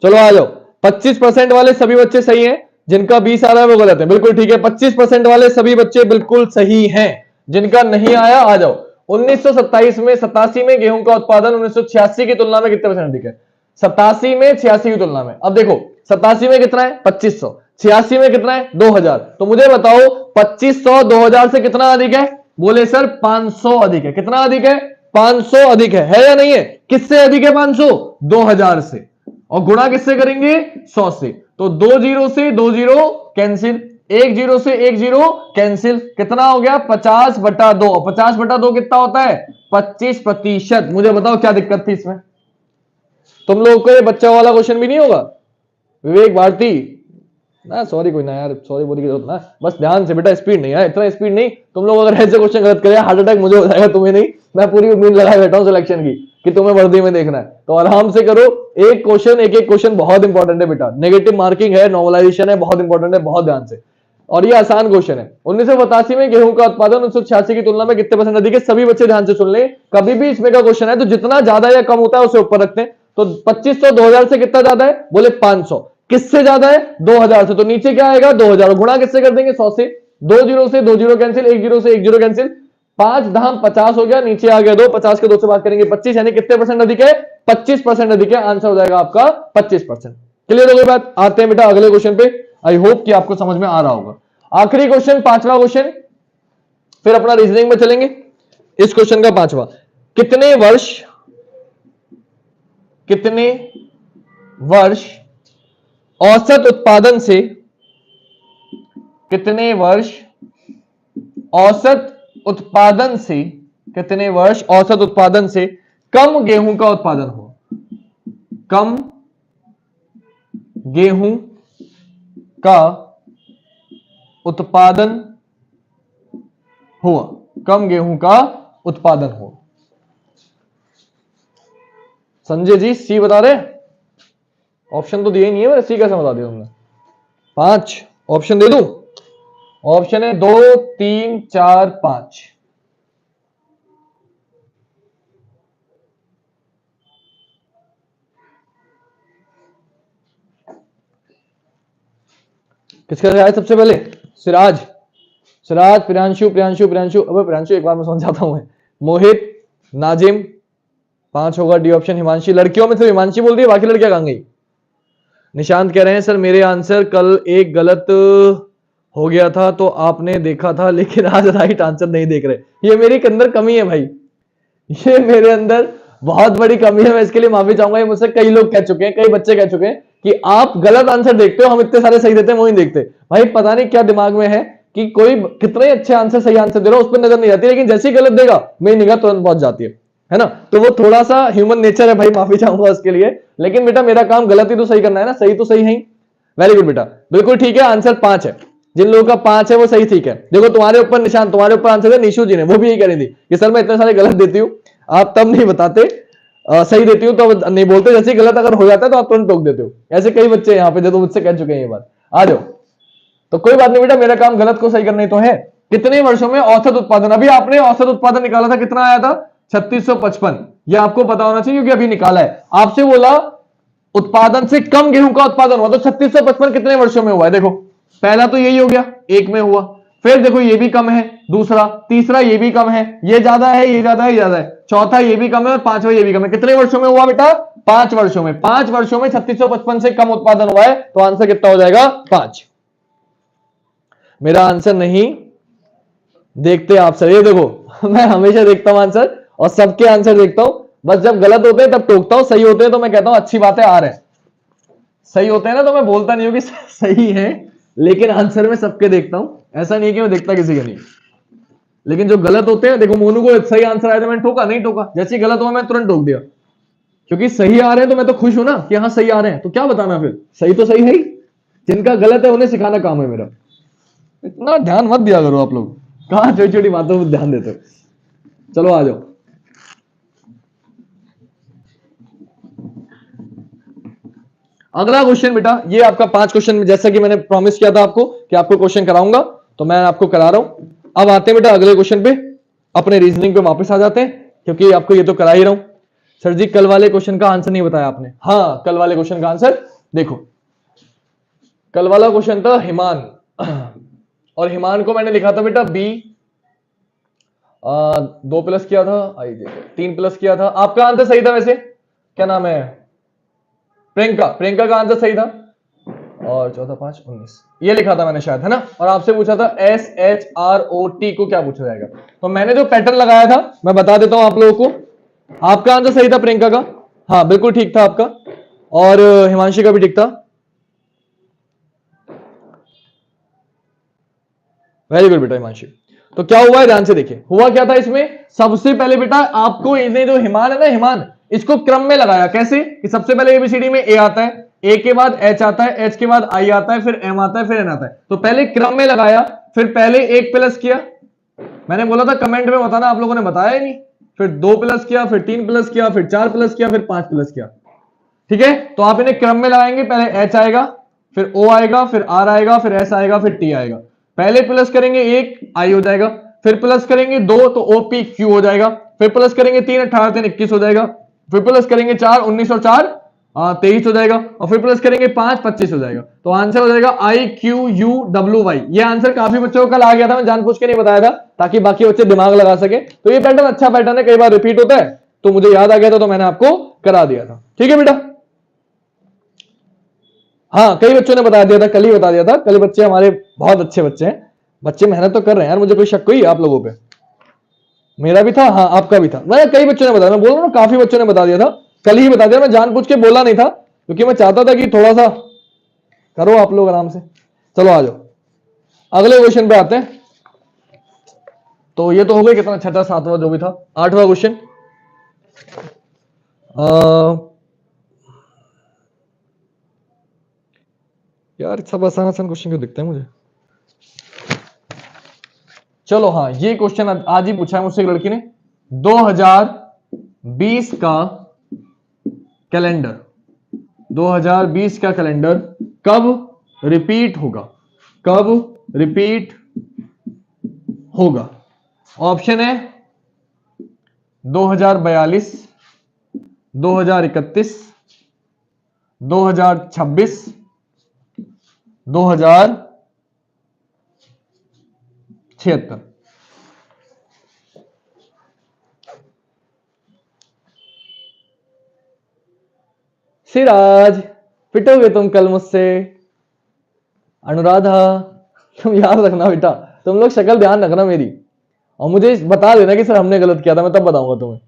चलो आ जाओ। 25% वाले सभी बच्चे सही हैं, जिनका 20 आ रहा है वो गलत है। बिल्कुल ठीक है, 25% वाले सभी बच्चे बिल्कुल सही हैं, जिनका नहीं आया आ जाओ। 1927 में 87 में गेहूं का उत्पादन 1986 की तुलना में कितने परसेंट अधिक है। 87 में 86 की तुलना में। अब देखो 87 में कितना है 2500, 86 में कितना है 2000। तो मुझे बताओ 2500 2000 से कितना अधिक है। बोले सर 500 अधिक है। कितना अधिक है 500 अधिक है या नहीं है। किससे अधिक है 500 2000 से। और गुणा किससे करेंगे 100 से। तो 2 जीरो से 2 जीरो कैंसिल, 1 जीरो से 1 जीरो कैंसिल। कितना हो गया 50/2। 50/2 कितना होता है 25%। मुझे बताओ क्या दिक्कत थी इसमें। तुम लोगों को ये बच्चा वाला क्वेश्चन भी नहीं होगा विवेक भारती ना। सॉरी कोई ना यार, सॉरी बोली की जरूरत ना। बस ध्यान से बेटा, स्पीड नहीं है इतना स्पीड नहीं। तुम लोग अगर ऐसे क्वेश्चन गलत करे हार्ट अटैक मुझे हो जाएगा, तुम्हें नहीं। मैं पूरी उम्मीद लगाए बैठा हूं सिलेक्शन की कि तुम्हें वर्दी में देखना है, तो आराम से करो। एक क्वेश्चन बहुत इंपॉर्टेंट है बेटा। नेगेटिव मार्किंग है, नॉर्मलाइजेशन है, बहुत इंपॉर्टेंट है, बहुत ध्यान से। और ये आसान क्वेश्चन है। 1987 में गेहूं का उत्पादन 1986 की तुलना में कितने परसेंट अधिक है। सभी बच्चे ध्यान से सुन ले। कभी भी इसमें का क्वेश्चन है तो जितना ज्यादा या कम होता है उसे ऊपर रखते हैं। तो 2500 2000 से कितना ज्यादा है बोले 500। किससे ज्यादा है 2000 से। तो नीचे क्या आएगा 2000, गुणा किससे कर देंगे 100 से। 2 जीरो से 2 जीरो कैंसिल, 1 जीरो से 1 जीरो कैंसिल। 5 धाम 50 हो गया, नीचे आ गया 2, 50 के 2 से बात करेंगे 25, यानी कितने परसेंट अधिक है 25% अधिक है। आंसर हो जाएगा आपका 25%। क्लियर हो गई बात। आते हैं बेटा अगले क्वेश्चन पे। आई होप कि आपको समझ में आ रहा होगा। आखिरी क्वेश्चन, पांचवा क्वेश्चन, फिर अपना रीजनिंग में चलेंगे। इस क्वेश्चन का पांचवा, कितने वर्ष औसत उत्पादन से, कितने वर्ष औसत उत्पादन से, कितने वर्ष औसत उत्पादन से कम गेहूं का उत्पादन हो। कम गेहूं का उत्पादन हुआ, कम गेहूं का उत्पादन हो। संजय जी सी बता रहे। ऑप्शन तो दिए नहीं है मेरे, सी कैसे बता दिया तुमने। 5 ऑप्शन दे दूं। ऑप्शन है 2 3 4 5। किसका आया सबसे पहले। सिराज, सिराज, प्रियांशु, प्रियांशु, प्रियांशु, अबे प्रियांशु एक बार मैं समझ जाता हूं। मोहित, नाजिम, 5 होगा डी ऑप्शन। हिमांशी, लड़कियों में से हिमांशी बोल दी, बाकी लड़कियां कहां गई। निशांत कह रहे हैं सर मेरे आंसर कल एक गलत हो गया था तो आपने देखा था, लेकिन आज राइट आंसर नहीं देख रहे। ये मेरी अंदर कमी है भाई, ये मेरे अंदर बहुत बड़ी कमी है। मैं इसके लिए माफी चाहूंगा। ये मुझसे कई लोग कह चुके हैं, कई बच्चे कह चुके हैं कि आप गलत आंसर देखते हो, हम इतने सारे सही देते हैं वो नहीं देखते। भाई पता नहीं क्या दिमाग में है कि कोई कितने अच्छे आंसर, सही आंसर दे रहा हो उस पर नजर नहीं जाती, लेकिन जैसे ही गलत देगा मेरी निगाह तुरंत पहुंच जाती है ना। तो वो थोड़ा सा ह्यूमन नेचर है भाई, माफी चाहूंगा उसके लिए। लेकिन बेटा मेरा काम गलत ही तो सही करना है ना, सही तो सही है। वेरी गुड बेटा, बिल्कुल ठीक है। आंसर 5 है। जिन लोगों का 5 है वो सही ठीक है। देखो तुम्हारे ऊपर निशान, तुम्हारे ऊपर आंसर है निशु जी ने, वो भी यही कह रही थी कि सर मैं इतने सारे गलत देती हूँ, आप तब नहीं बताते, सही देती हूँ तो नहीं बोलते, जैसे गलत अगर हो जाता है तो आप तुरंत टोक देते हो। ऐसे कई बच्चे यहाँ पे जो मुझसे कह चुके हैं ये बात। आ जाओ। तो कोई बात नहीं बेटा, मेरा काम गलत को सही करना ही तो है। कितने वर्षों में औसत उत्पादन, अभी आपने औसत उत्पादन निकाला था, कितना आया था 3655। ये आपको पता होना चाहिए क्योंकि अभी निकाला है। आपसे बोला उत्पादन से कम गेहूं का उत्पादन हुआ, तो 3655 कितने वर्षों में हुआ है। देखो पहला तो यही हो गया, एक में हुआ। फिर देखो ये भी कम है, दूसरा, तीसरा ये भी कम है, ये ज्यादा है, ये ज्यादा है, ये ज्यादा है, चौथा ये भी कम है और पांचवा ये भी कम है। कितने वर्षों में हुआ बेटा 5 वर्षों में। 5 वर्षों में 3655 से कम उत्पादन हुआ है, तो आंसर कितना हो जाएगा 5। मेरा आंसर नहीं देखते आप सर, ये देखो मैं हमेशा देखता हूं आंसर और सबके आंसर देखता हूं, बस जब गलत होते हैं तब टोकता हूं, सही होते हैं तो मैं कहता हूं अच्छी बात है, आ रहे हैं। सही होते हैं ना तो मैं बोलता नहीं हूं कि सही है, लेकिन आंसर में सबके देखता हूं, ऐसा नहीं है कि मैं देखता किसी का नहीं। लेकिन जो गलत होते हैं, देखो मोनू को सही आंसर आया तो मैंने ठोका नहीं, ठोका, जैसे ही गलत हुआ मैं तुरंत ठोक दिया, क्योंकि सही आ रहे हैं तो मैं तो खुश हूं ना कि हाँ सही आ रहे हैं, तो क्या बताना फिर, सही तो सही है ही, जिनका गलत है उन्हें सिखाना काम है मेरा। इतना ध्यान मत दिया करो आप लोग, कहां छोटी छोटी बातों पर ध्यान देते हो। चलो आ जाओ। अगला क्वेश्चन बेटा, ये आपका 5 क्वेश्चन में, जैसा कि मैंने प्रॉमिस किया था आपको कि आपको क्वेश्चन कराऊंगा, तो मैं आपको करा रहा हूं। अब आते हैं बेटा अगले क्वेश्चन पे, अपने रीजनिंग पे वापस आ जाते हैं, क्योंकि आपको ये तो करा ही रहा हूं। सर जी कल वाले क्वेश्चन का आंसर नहीं बताया आपने। हाँ, कल वाले क्वेश्चन का आंसर देखो, कल वाला क्वेश्चन था हिमान, और हिमान को मैंने लिखा था बेटा बी, 2 प्लस किया था, 3 प्लस किया था। आपका आंसर सही था वैसे, क्या नाम है, प्रियंका, प्रियंका का आंसर सही था, और 14 5 19 ये लिखा था मैंने शायद, है ना। और आपसे पूछा था SHROT को क्या पूछा जाएगा, तो मैंने जो पैटर्न लगाया था मैं बता देता हूं आप लोगों को। आपका आंसर सही था प्रियंका का, हाँ बिल्कुल ठीक था आपका, और हिमांशी का भी ठीक था। वेरी गुड बेटा हिमांशी। तो क्या हुआ है ध्यान से देखिए, हुआ क्या था इसमें, सबसे पहले बेटा आपको इन्हें जो हिमान है ना, हिमान, इसको क्रम में लगाया। कैसे कि सबसे पहले एबीसीडी में ए आता है, ए के बाद एच आता है, एच के बाद आई आता है, फिर एम आता है, फिर एन आता है। तो पहले क्रम में लगाया, फिर पहले 1 प्लस किया, मैंने बोला था कमेंट में बताना, आप लोगों ने बताया ही नहीं। फिर 2 प्लस किया, फिर 3 प्लस किया, फिर 4 प्लस किया, फिर 5 प्लस किया। ठीक है, तो आप इन्हें क्रम में लगाएंगे, पहले एच आएगा, फिर ओ आएगा, फिर आर आएगा, फिर एस आएगा, फिर टी आएगा। पहले प्लस करेंगे 1 आई हो जाएगा, फिर प्लस करेंगे 2 तो ओपी क्यू हो जाएगा, फिर प्लस करेंगे 3 18 3 21 हो जाएगा, फिर प्लस करेंगे 4 19 और 4 23 हो जाएगा, और फिर प्लस करेंगे 5 25 हो जाएगा। तो आंसर हो जाएगा I Q U W Y. ये आंसर काफी बच्चों को कल आ गया था, मैं जानबूझ के नहीं बताया था ताकि बाकी बच्चे दिमाग लगा सके। तो ये पैटर्न अच्छा पैटर्न है, कई बार रिपीट होता है, तो मुझे याद आ गया था तो मैंने आपको करा दिया था। ठीक है बेटा, हाँ कई बच्चों ने बता दिया था, कल ही बता दिया था। कल बच्चे हमारे बहुत अच्छे बच्चे हैं, बच्चे मेहनत तो कर रहे हैं यार, मुझे कोई शक कोई आप लोगों पे, मेरा भी था, हाँ आपका भी था, मैं कई बच्चों ने बताया, मैं बोल रहा हूँ काफी बच्चों ने बता दिया था, कल ही बता दिया, मैं जानबूझ के बोला नहीं था क्योंकि मैं चाहता था कि थोड़ा सा करो आप लोग आराम से। चलो आ जाओ अगले क्वेश्चन पे आते हैं। तो ये तो हो गया कितना, छठा सातवां जो भी था, 8वां क्वेश्चन। यार सब आसान आसान क्वेश्चन क्यों दिखते हैं मुझे। चलो हाँ, ये क्वेश्चन आज ही पूछा है मुझसे एक लड़की ने, 2020 का कैलेंडर, 2020 का कैलेंडर कब रिपीट होगा, कब रिपीट होगा। ऑप्शन है 2042, 2031, 2026, 2076। सिराज पिटोगे तुम कल मुझसे, अनुराधा तुम याद रखना बेटा, तुम लोग शक्ल ध्यान रखना मेरी, और मुझे बता देना कि सर हमने गलत किया था, मैं तब बताऊंगा तुम्हें।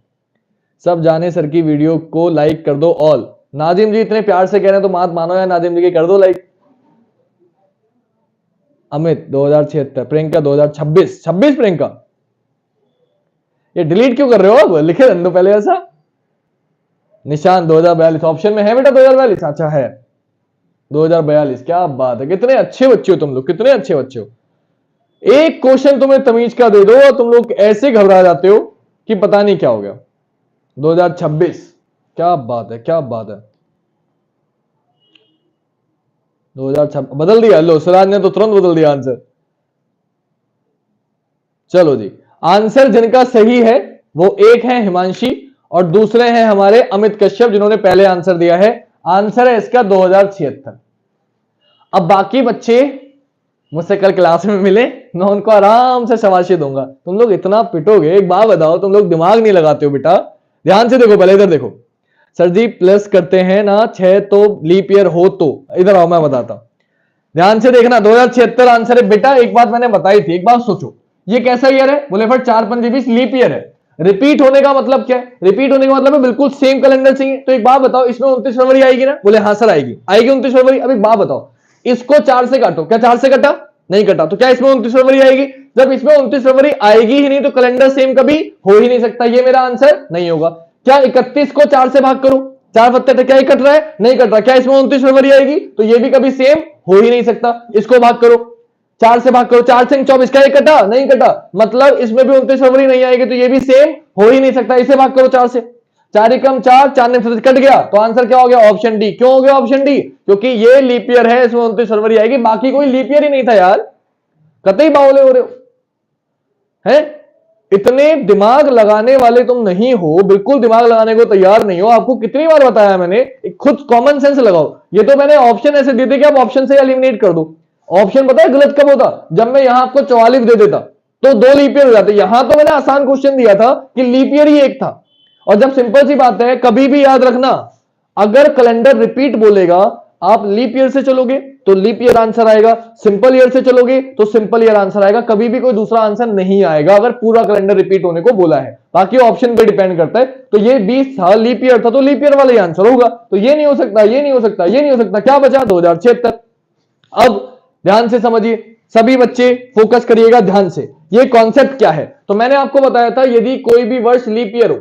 सब जाने सर की वीडियो को लाइक कर दो ऑल। नाजिम जी इतने प्यार से कह रहे हैं तो बात मानो यार, नाजिम जी की कर दो लाइक। अमित 2076, प्रियंका 2026, 26 प्रियंका, ये डिलीट क्यों कर रहे हो अब, लिखे रहने दो पहले ऐसा। निशान 2042 ऑप्शन में है बेटा, 2042 अच्छा है 2042, क्या बात है, कितने अच्छे बच्चे हो तुम लोग, कितने अच्छे बच्चे हो। एक क्वेश्चन तुम्हें तमीज का दे दो और तुम लोग ऐसे घबरा जाते हो कि पता नहीं क्या हो गया। 2026, क्या बात है, क्या बात है। 2026 बदल दिया, लो सिराज ने तो तुरंत बदल दिया आंसर। चलो जी, आंसर जिनका सही है वो एक है हिमांशी और दूसरे हैं हमारे अमित कश्यप, जिन्होंने पहले आंसर दिया है। आंसर है इसका 2076। अब बाकी बच्चे मुझसे कल क्लास में मिले, मैं उनको आराम से शाबाशी दूंगा। तुम लोग इतना पिटोगे, एक बात बताओ, तुम लोग दिमाग नहीं लगाते हो बेटा। ध्यान से देखो, पहले इधर देखो। सर जी प्लस करते हैं ना 6 तो लीप ईयर हो तो, इधर आओ मैं बताता हूं, ध्यान से देखना। 2076 आंसर है बेटा। एक बात मैंने बताई थी, एक बात सोचो, ये कैसा ईयर है? बोले फिर 4-5-20 लीप ईयर है। रिपीट होने का मतलब क्या है? रिपीट होने का मतलब है बिल्कुल सेम कैलेंडर चाहिए। तो एक बात बताओ, इसमें 29 फरवरी आएगी ना? बोले हाँ सर आएगी। आएगी 29 फरवरी। अब एक बात बताओ, इसको 4 से काटो, क्या 4 से कटा? नहीं कटा, तो क्या इसमें 29 फरवरी आएगी? जब इसमें 29 फरवरी आएगी ही नहीं तो कैलेंडर सेम कभी हो ही नहीं सकता। ये मेरा आंसर नहीं होगा। क्या 31 को 4 से भाग करो, 4 पत्ते, क्या कट रहा है? नहीं कट रहा। क्या इसमें 29 फरवरी आएगी? तो ये भी कभी सेम हो ही नहीं सकता। इसको भाग करो, 4 से भाग करो, 4 से 24, क्या कटा? नहीं कटा, मतलब इसमें भी 29 फरवरी नहीं आएगी, तो ये भी सेम हो ही नहीं सकता। इसे भाग करो 4 से, 4 एकम 4, 4 ने कट गया, तो आंसर क्या हो गया? Option D. क्यों हो गया ऑप्शन डी? क्योंकि ये लीप ईयर है, इसमें 29 फरवरी आएगी, बाकी कोई लीप ईयर ही नहीं था यार। कतई बावले हो रहे हो हैं? इतने दिमाग लगाने वाले तुम नहीं हो, बिल्कुल दिमाग लगाने को तैयार नहीं हो। आपको कितनी बार बताया मैंने, खुद कॉमन सेंस लगाओ। ये तो मैंने ऑप्शन ऐसे दे दिए कि आप ऑप्शन से एलिमिनेट कर दो। ऑप्शन पता है गलत कब होता? जब मैं यहां आपको 44 दे देता तो 2 लीप ईयर हो जाते। यहां तो मैंने आसान क्वेश्चन दिया था कि लीप ईयर ही एक था। और जब सिंपल सी बात है, कभी भी याद रखना, अगर कैलेंडर रिपीट बोलेगा, आप लीप ईयर से चलोगे तो लीप ईयर आंसर आएगा, सिंपल ईयर से चलोगे तो सिंपल ईयर आंसर आएगा। कभी भी कोई दूसरा आंसर नहीं आएगा अगर पूरा कैलेंडर रिपीट होने को बोला है। बाकी ऑप्शन पे डिपेंड करता है। तो ये 20 था, लीप ईयर था, तो लीप ईयर वाला ही आंसर होगा। तो ये नहीं हो सकता, ये नहीं हो सकता, ये नहीं हो सकता। क्या बचा? 2076। अब ध्यान से समझिए, सभी बच्चे फोकस करिएगा ध्यान से। ये कॉन्सेप्ट क्या है? तो मैंने आपको बताया था, यदि कोई भी वर्ष लीप ईयर हो,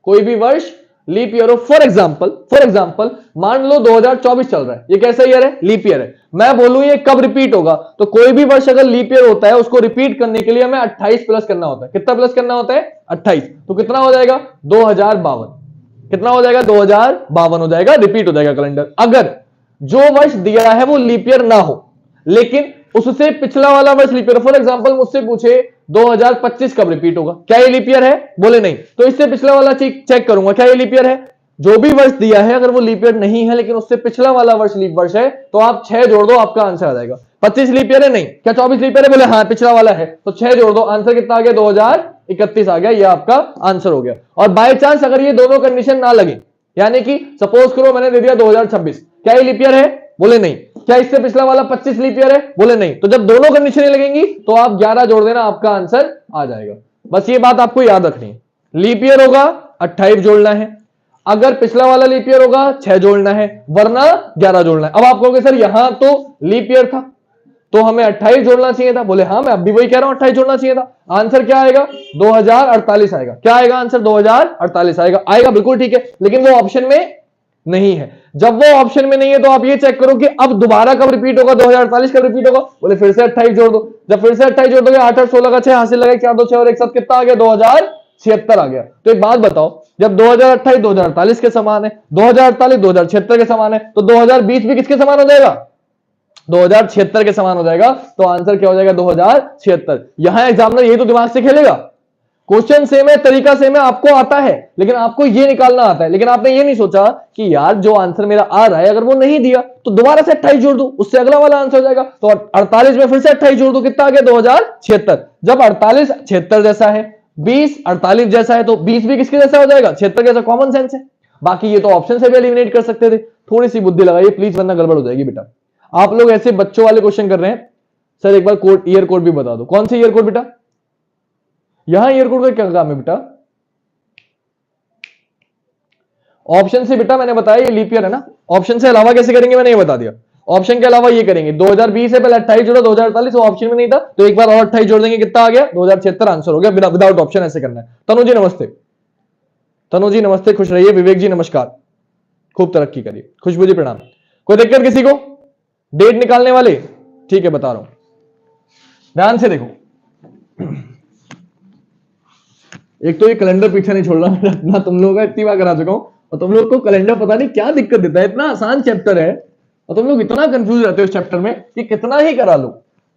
कोई भी वर्ष लीप ईयर हो, फॉर एग्जांपल मान लो 2024 चल रहा है, ये कैसा ईयर है? लीप ईयर है। मैं बोलूं ये कब रिपीट होगा, तो कोई भी वर्ष अगर लीप ईयर होता है, उसको रिपीट करने के लिए हमें 28 प्लस करना होता है। कितना प्लस करना होता है? 28। तो कितना हो जाएगा? 2052। कितना हो जाएगा? 2052 हो जाएगा, रिपीट हो जाएगा कैलेंडर। अगर जो वर्ष दिया है वो लीप ईयर ना हो, लेकिन उससे पिछला वाला वर्ष लीप ईयर, फॉर एग्जांपल मुझसे पूछे 2025 कब रिपीट होगा, क्या ये लीप ईयर है? बोले नहीं, तो इससे पिछला वाला चेक करूंगा, क्या ये लीप ईयर है? जो भी वर्ष दिया है अगर वो लीप ईयर नहीं है लेकिन उससे पिछला वाला वर्ष लीप वर्ष है, तो आप 6 जोड़ दो, आपका आंसर आ जाएगा। 25 लीप ईयर है? नहीं। क्या 24 लीप ईयर है? बोले हाँ पिछला वाला है, तो 6 जोड़ दो, आंसर कितना आ गया? 2031 आ गया। ये आपका आंसर हो गया। और बाय चांस अगर ये दोनों कंडीशन ना लगे, यानी कि सपोज करो मैंने दे दिया 2026, क्या ये लीप ईयर है? बोले नहीं। क्या इससे पिछला वाला 25 लीप ईयर है? बोले नहीं। तो जब दोनों कंडीशनें लगेंगी तो आप 11 जोड़ देना, आपका आंसर आ जाएगा। बस ये बात आपको याद रखनी है। लीप ईयर होगा 28 जोड़ना है, अगर पिछला वाला लीप ईयर होगा 6 जोड़ना है, वरना 11 जोड़ना है। अब आप कहोगे सर यहां तो लीप ईयर था तो हमें 28 जोड़ना चाहिए था। बोले हाँ मैं अभी वही कह रहा हूं, 28 जोड़ना चाहिए था। आंसर क्या आएगा? 2048 आएगा। क्या आएगा आंसर? 2048 आएगा। आएगा, बिल्कुल ठीक है, लेकिन वो ऑप्शन में नहीं है। जब वो ऑप्शन में नहीं है तो आप ये चेक करो कि अब दोबारा कब रिपीट होगा, 2048 कब रिपीट होगा। बोले फिर से 28 जोड़ दो। जब फिर से 28 जोड़ दोगे, 8 8 16 का 6 हासिल लगे, 4 2 6 और एक साथ कितना आ गया? 2076 आ गया। तो एक बात बताओ, जब 2028 2048 के समान है, 2048 2076 के समान है, तो 2020 भी किसके समान हो जाएगा? 2076 के समान हो जाएगा। तो आंसर क्या हो जाएगा? 2076। यहां एग्जामिनर ये तो दिमाग से खेलेगा, क्वेश्चन सेम है, तरीका सेम है, आपको आता है, लेकिन आपको ये निकालना आता है। लेकिन आपने ये नहीं सोचा कि यार जो आंसर मेरा आ रहा है अगर वो नहीं दिया तो दोबारा से 28 जोड़ दो, उससे अगला वाला आंसर हो जाएगा। तो 48 में फिर से 28 जोड़ दो, कितना आ गया? 2076। जब 48 76 जैसा है, 20 48 जैसा है, तो 20 भी किसके जैसा हो जाएगा? 76 जैसा। कॉमन सेंस है। बाकी ये तो ऑप्शन से भी एलिमिनेट कर सकते थे। थोड़ी सी बुद्धि लगाइए प्लीज, वरना गड़बड़ हो जाएगी बेटा। आप लोग ऐसे बच्चों वाले क्वेश्चन कर रहे हैं। सर एक बार कोड, ईयर कोड भी बता दो। कौन सी ईयर कोड बेटा? यहां ईयर कोड का क्या काम है बेटा? ऑप्शन से बेटा मैंने बताया ये लीप ईयर है ना। ऑप्शन से अलावा कैसे करेंगे मैंने ये बता दिया। ऑप्शन के अलावा ये करेंगे, 2020 से पहले 28 जोड़ा, 2048 वो ऑप्शन में नहीं था, तो एक बार और 28 जोड़ देंगे, कितना आ गया? 2076 आंसर हो गया, विदाउट ऑप्शन ऐसे करना है। तनु जी नमस्ते। तनु जी नमस्ते, खुश रहिए। विवेक जी नमस्कार, खूब तरक्की करिए। खुशबू जी प्रणाम। कोई दिक्कत किसी को? डेट निकालने वाले? ठीक है बता रहा हूं, ध्यान से देखो। एक तो ये कैलेंडर पीछे नहीं छोड़ रहा ना, तुम लोगों का इतनी बार करा चुका हूं, और तुम लोग को कैलेंडर पता नहीं क्या दिक्कत देता है। इतना आसान चैप्टर है और तुम लोग इतना कंफ्यूज रहते हो इस चैप्टर में कि कितना ही करा लो,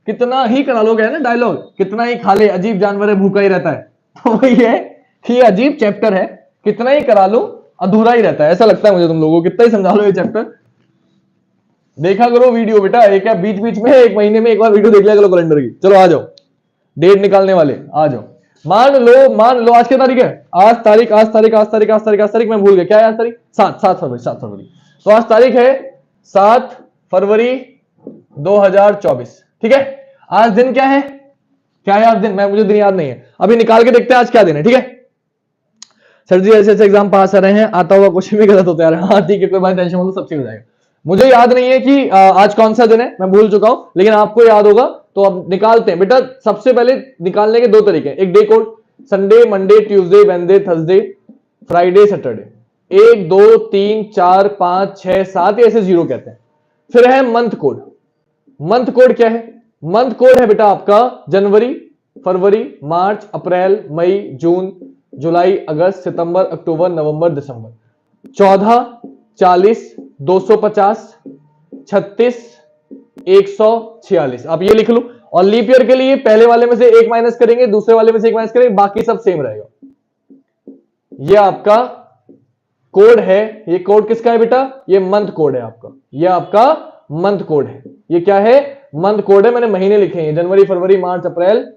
कितना ही करा लो, क्या है ना डायलॉग, कितना ही खा ले अजीब जानवर है भूखा ही रहता है। तो वही है कि अजीब चैप्टर है, कितना ही करा लो अधूरा ही रहता है। ऐसा लगता है मुझे तुम लोगों को, कितना ही समझा लो ये चैप्टर। देखा करो वीडियो बेटा, एक है बीच बीच में, एक महीने में एक बार वीडियो देख लिया करो कैलेंडर की। चलो आ जाओ, डेट निकालने वाले आ जाओ। मान लो आज की तारीख है, आज तारीख मैं भूल गया, क्या है आज तारीख? 7 फरवरी। तो आज तारीख है 7 फरवरी 2024, ठीक है। आज दिन क्या है? क्या है आज दिन? मुझे दिन याद नहीं है, अभी निकाल के देखते हैं आज क्या दिन है, ठीक है। सर जी ऐसे ऐसे एग्जाम पास आ रहे हैं, आता हुआ क्वेश्चन भी गलत होता है। हाँ ठीक है, कोई बात टेंशन मत लो, सब ठीक हो जाएगा। मुझे याद नहीं है कि आज कौन सा दिन है, मैं भूल चुका हूं, लेकिन आपको याद होगा तो अब निकालते हैं। बेटा सबसे पहले निकालने के दो तरीके हैं, एक day code, Sunday, Monday, Tuesday, Wednesday, Thursday, Friday, Saturday, 1 2 3 4 5 6 7 ऐसे जीरो कहते हैं। फिर है मंथ कोड। मंथ कोड क्या है? मंथ कोड है बेटा आपका जनवरी, फरवरी, मार्च, अप्रैल, मई, जून, जुलाई, अगस्त, सितंबर, अक्टूबर, नवंबर, दिसंबर। 14, 40, 250, 36, 146। आप ये लिख लो। और लीप ईयर के लिए पहले वाले में से एक माइनस करेंगे, दूसरे वाले में से एक माइनस करेंगे, बाकी सब सेम रहेगा। ये आपका कोड है। ये कोड किसका है बेटा? ये मंथ कोड है आपका। ये आपका मंथ कोड है। ये क्या है? मंथ कोड है। मैंने महीने लिखे हैं, जनवरी, फरवरी, मार्च, अप्रैल,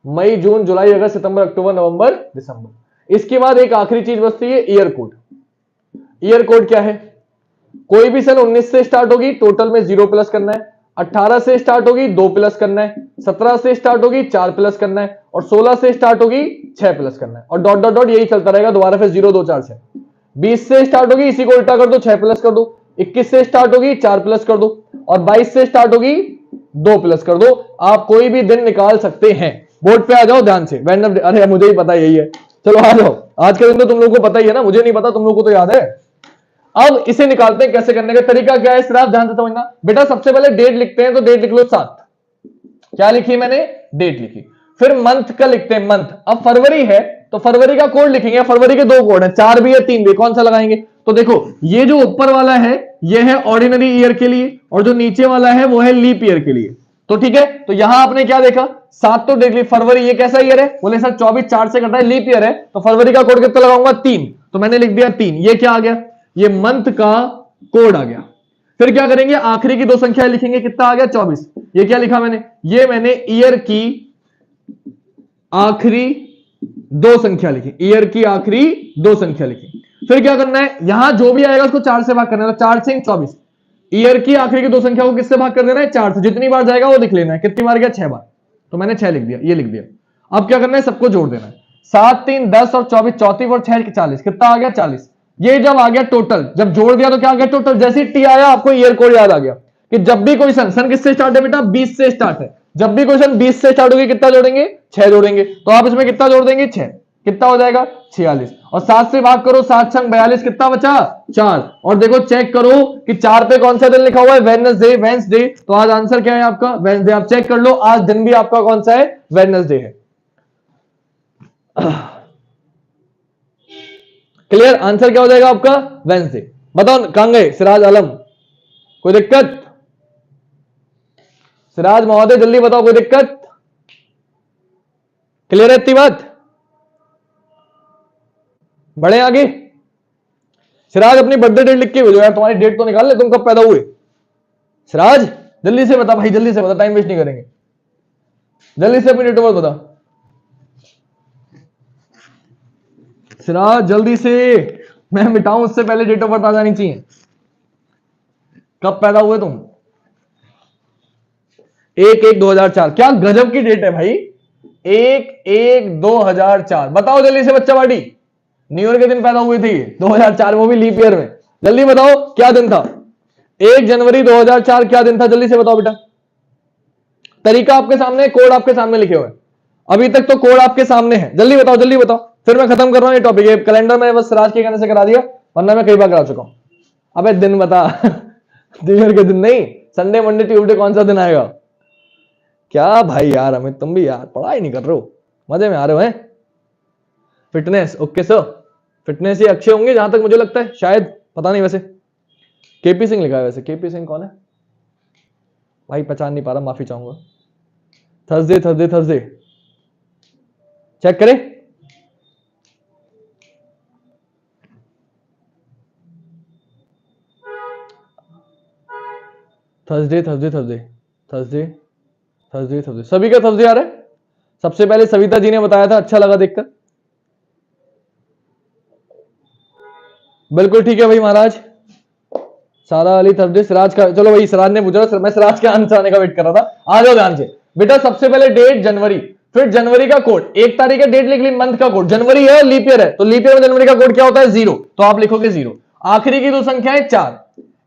मई, जून, जुलाई, अगस्त, सितंबर, अक्टूबर, नवंबर, दिसंबर। इसके बाद एक आखिरी चीज बचती है, ईयर कोड। ईयर कोड क्या है? कोई भी सन 19 से स्टार्ट होगी, टोटल में 0 प्लस करना है। 18 से स्टार्ट होगी, 2 प्लस करना है। 17 से स्टार्ट होगी, 4 प्लस करना है। और 16 से स्टार्ट होगी, 6 प्लस करना है। और डॉट डॉट डॉट यही चलता रहेगा, दोबारा फिर 0 2 4 6। 20 से स्टार्ट होगी, इसी को उल्टा कर दो, 6 प्लस कर दो। 21 से स्टार्ट होगी, 4 प्लस कर दो। और 22 से स्टार्ट होगी, 2 प्लस कर दो। आप कोई भी दिन निकाल सकते हैं। बोर्ड पे आ जाओ ध्यान से। वेडनेसडे, अरे मुझे ही पता यही है, चलो आ जाओ। आज के दिन तो तुम लोगों को पता ही है ना, मुझे नहीं पता, तुम लोगों को तो याद है। अब इसे निकालते हैं, कैसे करने का तरीका क्या है सिर्फ ध्यान से समझना। बेटा सबसे पहले डेट लिखते हैं, तो डेट लिख लो 7। क्या लिखी मैंने? डेट लिखी। फिर मंथ का लिखते हैं, मंथ। अब फरवरी है तो फरवरी का कोड लिखेंगे। फरवरी के 2 कोड है, 4 भी है 3 भी, कौन सा लगाएंगे? तो देखो ये जो ऊपर वाला है ये है ऑर्डिनरी ईयर के लिए, और जो नीचे वाला है वो है लीप ईयर के लिए। तो ठीक है, तो यहां आपने क्या देखा? 7 तो देख ली। फरवरी ये कैसा ईयर है? बोले सर 24 4 से कटा है, लीप ईयर है, तो फरवरी का कोड कितना लगाऊंगा? 3। तो मैंने लिख दिया 3। ये क्या आ गया? ये मंथ का कोड आ गया। फिर क्या करेंगे? आखिरी की 2 संख्या लिखेंगे, कितना आ गया? 24। ये क्या लिखा मैंने? ये मैंने ईयर की आखिरी 2 संख्या लिखी। ईयर की आखिरी 2 संख्या लिखी। फिर क्या करना है? यहां जो भी आएगा उसको 4 से भाग करना है, तो 4 से 24। ईयर की आखिरी की 2 संख्या को किससे भाग कर देना है? 4 से। जितनी बार जाएगा वो लिख लेना है। कितनी बार गया? 6 बार। तो मैंने 6 लिख दिया, ये लिख दिया। अब क्या करना है? सबको जोड़ देना है। 7 3 10 और 24, 34 और 6 40। कितना आ गया? 40। ये जब आ गया टोटल, जब जोड़ दिया तो क्या आ गया टोटल? जैसे टी आया आपको ईयर कोड याद आ गया कि जब भी कोई सन किससे स्टार्ट है बेटा? 20 से स्टार्ट है। जब भी क्वेश्चन 20 से स्टार्ट होगी, कितना जोड़ेंगे? 6 जोड़ेंगे। तो आप इसमें कितना जोड़ देंगे? 6। कितना हो जाएगा? 46। और 7 से भाग करो, 7 छंग 42, कितना बचा? 4। और देखो चेक करो कि 4 पे कौन सा दिन लिखा हुआ है? वेडनेसडे। वेडनेसडे, तो आज आंसर क्या है आपका? वेडनेसडे। आप चेक कर लो, आज दिन भी आपका कौन सा है? वेडनेसडे है। क्लियर? आंसर क्या हो जाएगा आपका? वेडनेसडे। बताओ कहां गए सिराज आलम? कोई दिक्कत? सिराज महोदय जल्दी बताओ, कोई दिक्कत? क्लियर है इतनी बात? बढ़े आगे। सिराज अपनी बर्थडे डेट लिख के भेजो यार, तुम्हारी डेट तो निकाल ले, तुम कब पैदा हुए। सिराज जल्दी से बता भाई, जल्दी से बता, टाइम वेस्ट नहीं करेंगे। जल्दी से अपनी डेट ऑफ बर्थ बता सिराज, जल्दी से। मैं मिटाऊं उससे पहले डेट ऑफ बर्थ आ जानी चाहिए। कब पैदा हुए तुम? 1/1/2004। क्या गजब की डेट है भाई, 1/1/2004। बताओ जल्दी से बच्चा पार्टी, न्यू ईयर के दिन पैदा हुए थे 2004, वो भी लीप ईयर में। जल्दी बताओ क्या दिन था? 1 जनवरी 2004 क्या दिन था? जल्दी से बताओ बेटा। तरीका आपके सामने, कोड आपके सामने लिखे हुए। अभी तक तो कोड आपके सामने है, जल्दी बताओ जल्दी बताओ, फिर मैं खत्म कर रहा हूं ये टॉपिक। ये कैलेंडर में बस राज के कहने से करा दिया, वरना मैं कई बार करा चुका हूं। अबे दिन बता। न्यू ईयर के दिन नहीं, संडे मंडे ट्यूसडे कौन सा दिन आएगा? क्या भाई यार, हमें तुम भी यार पढ़ाई नहीं कर रहे हो, मजे में आ रहे हो हैं? Fitness, okay sir. फिटनेस ये अक्षय होंगे जहां तक मुझे लगता है, शायद, पता नहीं। वैसे केपी सिंह लिखा है, वैसे केपी सिंह कौन है भाई? पहचान नहीं पा रहा, माफी चाहूंगा। थर्सडे थर्सडे थर्सडे, चेक करें। Thursday Thursday Thursday Thursday Thursday Thursday, सभी का थर्सडे आ रहा है। सबसे पहले सविता जी ने बताया था, अच्छा लगा देखकर। बिल्कुल ठीक है भाई महाराज। सारा अली थर्सडे। सिराज का, चलो भाई सिराज ने पूछा, मैं सिराज के आंसर आने का वेट कर रहा था। आ जाओ ध्यान से बेटा। सबसे पहले डेट जनवरी, फिर जनवरी का कोड, 1 तारीख है डेट लिख ली, मंथ का कोड, जनवरी है लीप ईयर है, तो लीप ईयर में जनवरी का कोड क्या होता है 0, तो आप लिखोगे 0। आखिरी की दो संख्या है 4,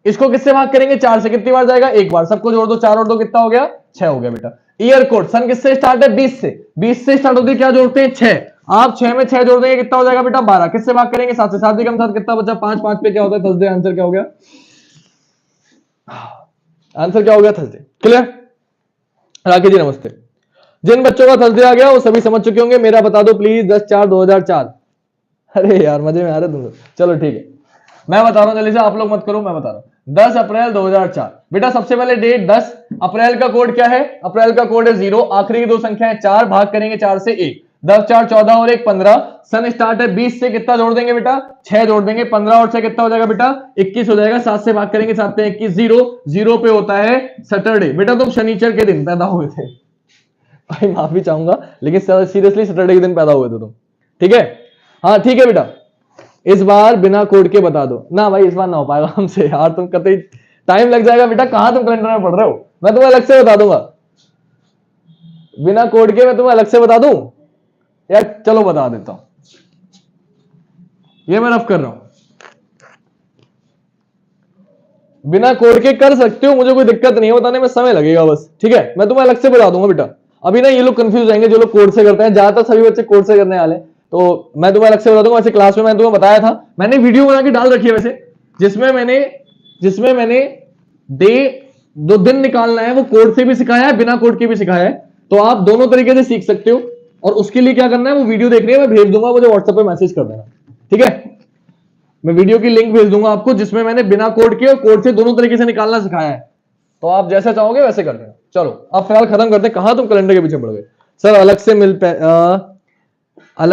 इसको किससे भाग करेंगे 4 से, कितनी बार जाएगा एक बार, सबको जोड़ दो 4 और 2 कितना हो गया 6 हो गया बेटा। ईयर कोड, सन किससे स्टार्ट है 20 से, 20 से स्टार्ट होती है, क्या जोड़ते हैं 6, आप 6 में 6 जोड़ देंगे कितना हो जाएगा बेटा 12, किससे भाग करेंगे 7 से, 7 से कम 7 कितना बचा 5, 5 पे क्या होता है थर्सडे, आंसर क्या हो गया, आंसर क्या हो गया थर्सडे। क्लियर, राकेश जी नमस्ते। जिन बच्चों का थर्सडे आ गया वो सभी समझ चुके होंगे, मेरा बता दो प्लीज 10/4/2004। अरे यार मजे में आ रहे तुम लोग, चलो ठीक है मैं बता रहा हूं जल्दी से, आप लोग मत करो, मैं बता रहा हूं 10 अप्रैल 2004। बेटा सबसे पहले डेट 10, अप्रैल का कोड क्या है, अप्रैल का कोड है 0, आखिरी की दो संख्या है 4, भाग करेंगे 4 से 1, 10 4 14 और 1 15, सन स्टार्ट है 20 से, कितना जोड़ देंगे बेटा 6 जोड़ देंगे, 15 और 6 कितना हो जाएगा बेटा 21 हो जाएगा, 7 से भाग करेंगे 7 पे 21, 0 0 पे होता है सैटरडे। बेटा तुम शनिचर के दिन पैदा हुए थे, भाई माफी चाहूंगा लेकिन सीरियसली सैटरडे के दिन पैदा हुए थे तुम, ठीक है। हाँ ठीक है बेटा, इस बार बिना कोड के बता दो ना भाई, इस बार ना हो पाएगा हमसे यार, तुम कतई टाइम लग जाएगा बेटा, कहां तुम कैलेंडर में पढ़ रहे हो, मैं तुम्हें अलग से बता दूंगा, बिना कोड के मैं तुम्हें अलग से बता दूं यार, चलो बता देता हूं, ये मैं रफ कर रहा हूं, बिना कोड के कर सकते हो, मुझे कोई दिक्कत नहीं है बताने में, समय लगेगा बस, ठीक है मैं तुम्हें अलग से बता दूंगा बेटा। अभी ना ये लोग कंफ्यूज रहेंगे जो लोग कोड से करते हैं, ज्यादातर सभी बच्चे कोड से करने वाले, तो मैं तुम्हें अलग से बता दूंगा। वैसे क्लास में मैंने तुम्हें बताया था, मैंने वीडियो बना के डाल रखी है वैसे, जिसमें मैंने डे जो दिन निकालना है वो कोड से भी सिखाया है, बिना कोड के भी सिखाया है, तो आप दोनों तरीके से सीख सकते हो। और उसके लिए क्या करना है, वो वीडियो देखनी है, मैं भेज दूंगा, मुझे व्हाट्सएप पे मैसेज कर देना, ठीक है। मैं वीडियो की लिंक भेज दूंगा आपको, जिसमें मैंने बिना कोड के और कोड से दोनों तरीके से निकालना सिखाया है, तो आप जैसे चाहोगे वैसे कर देना। चलो अब फिलहाल खत्म करते हैं, कहां तुम कैलेंडर के पीछे पड़ गए, सर अलग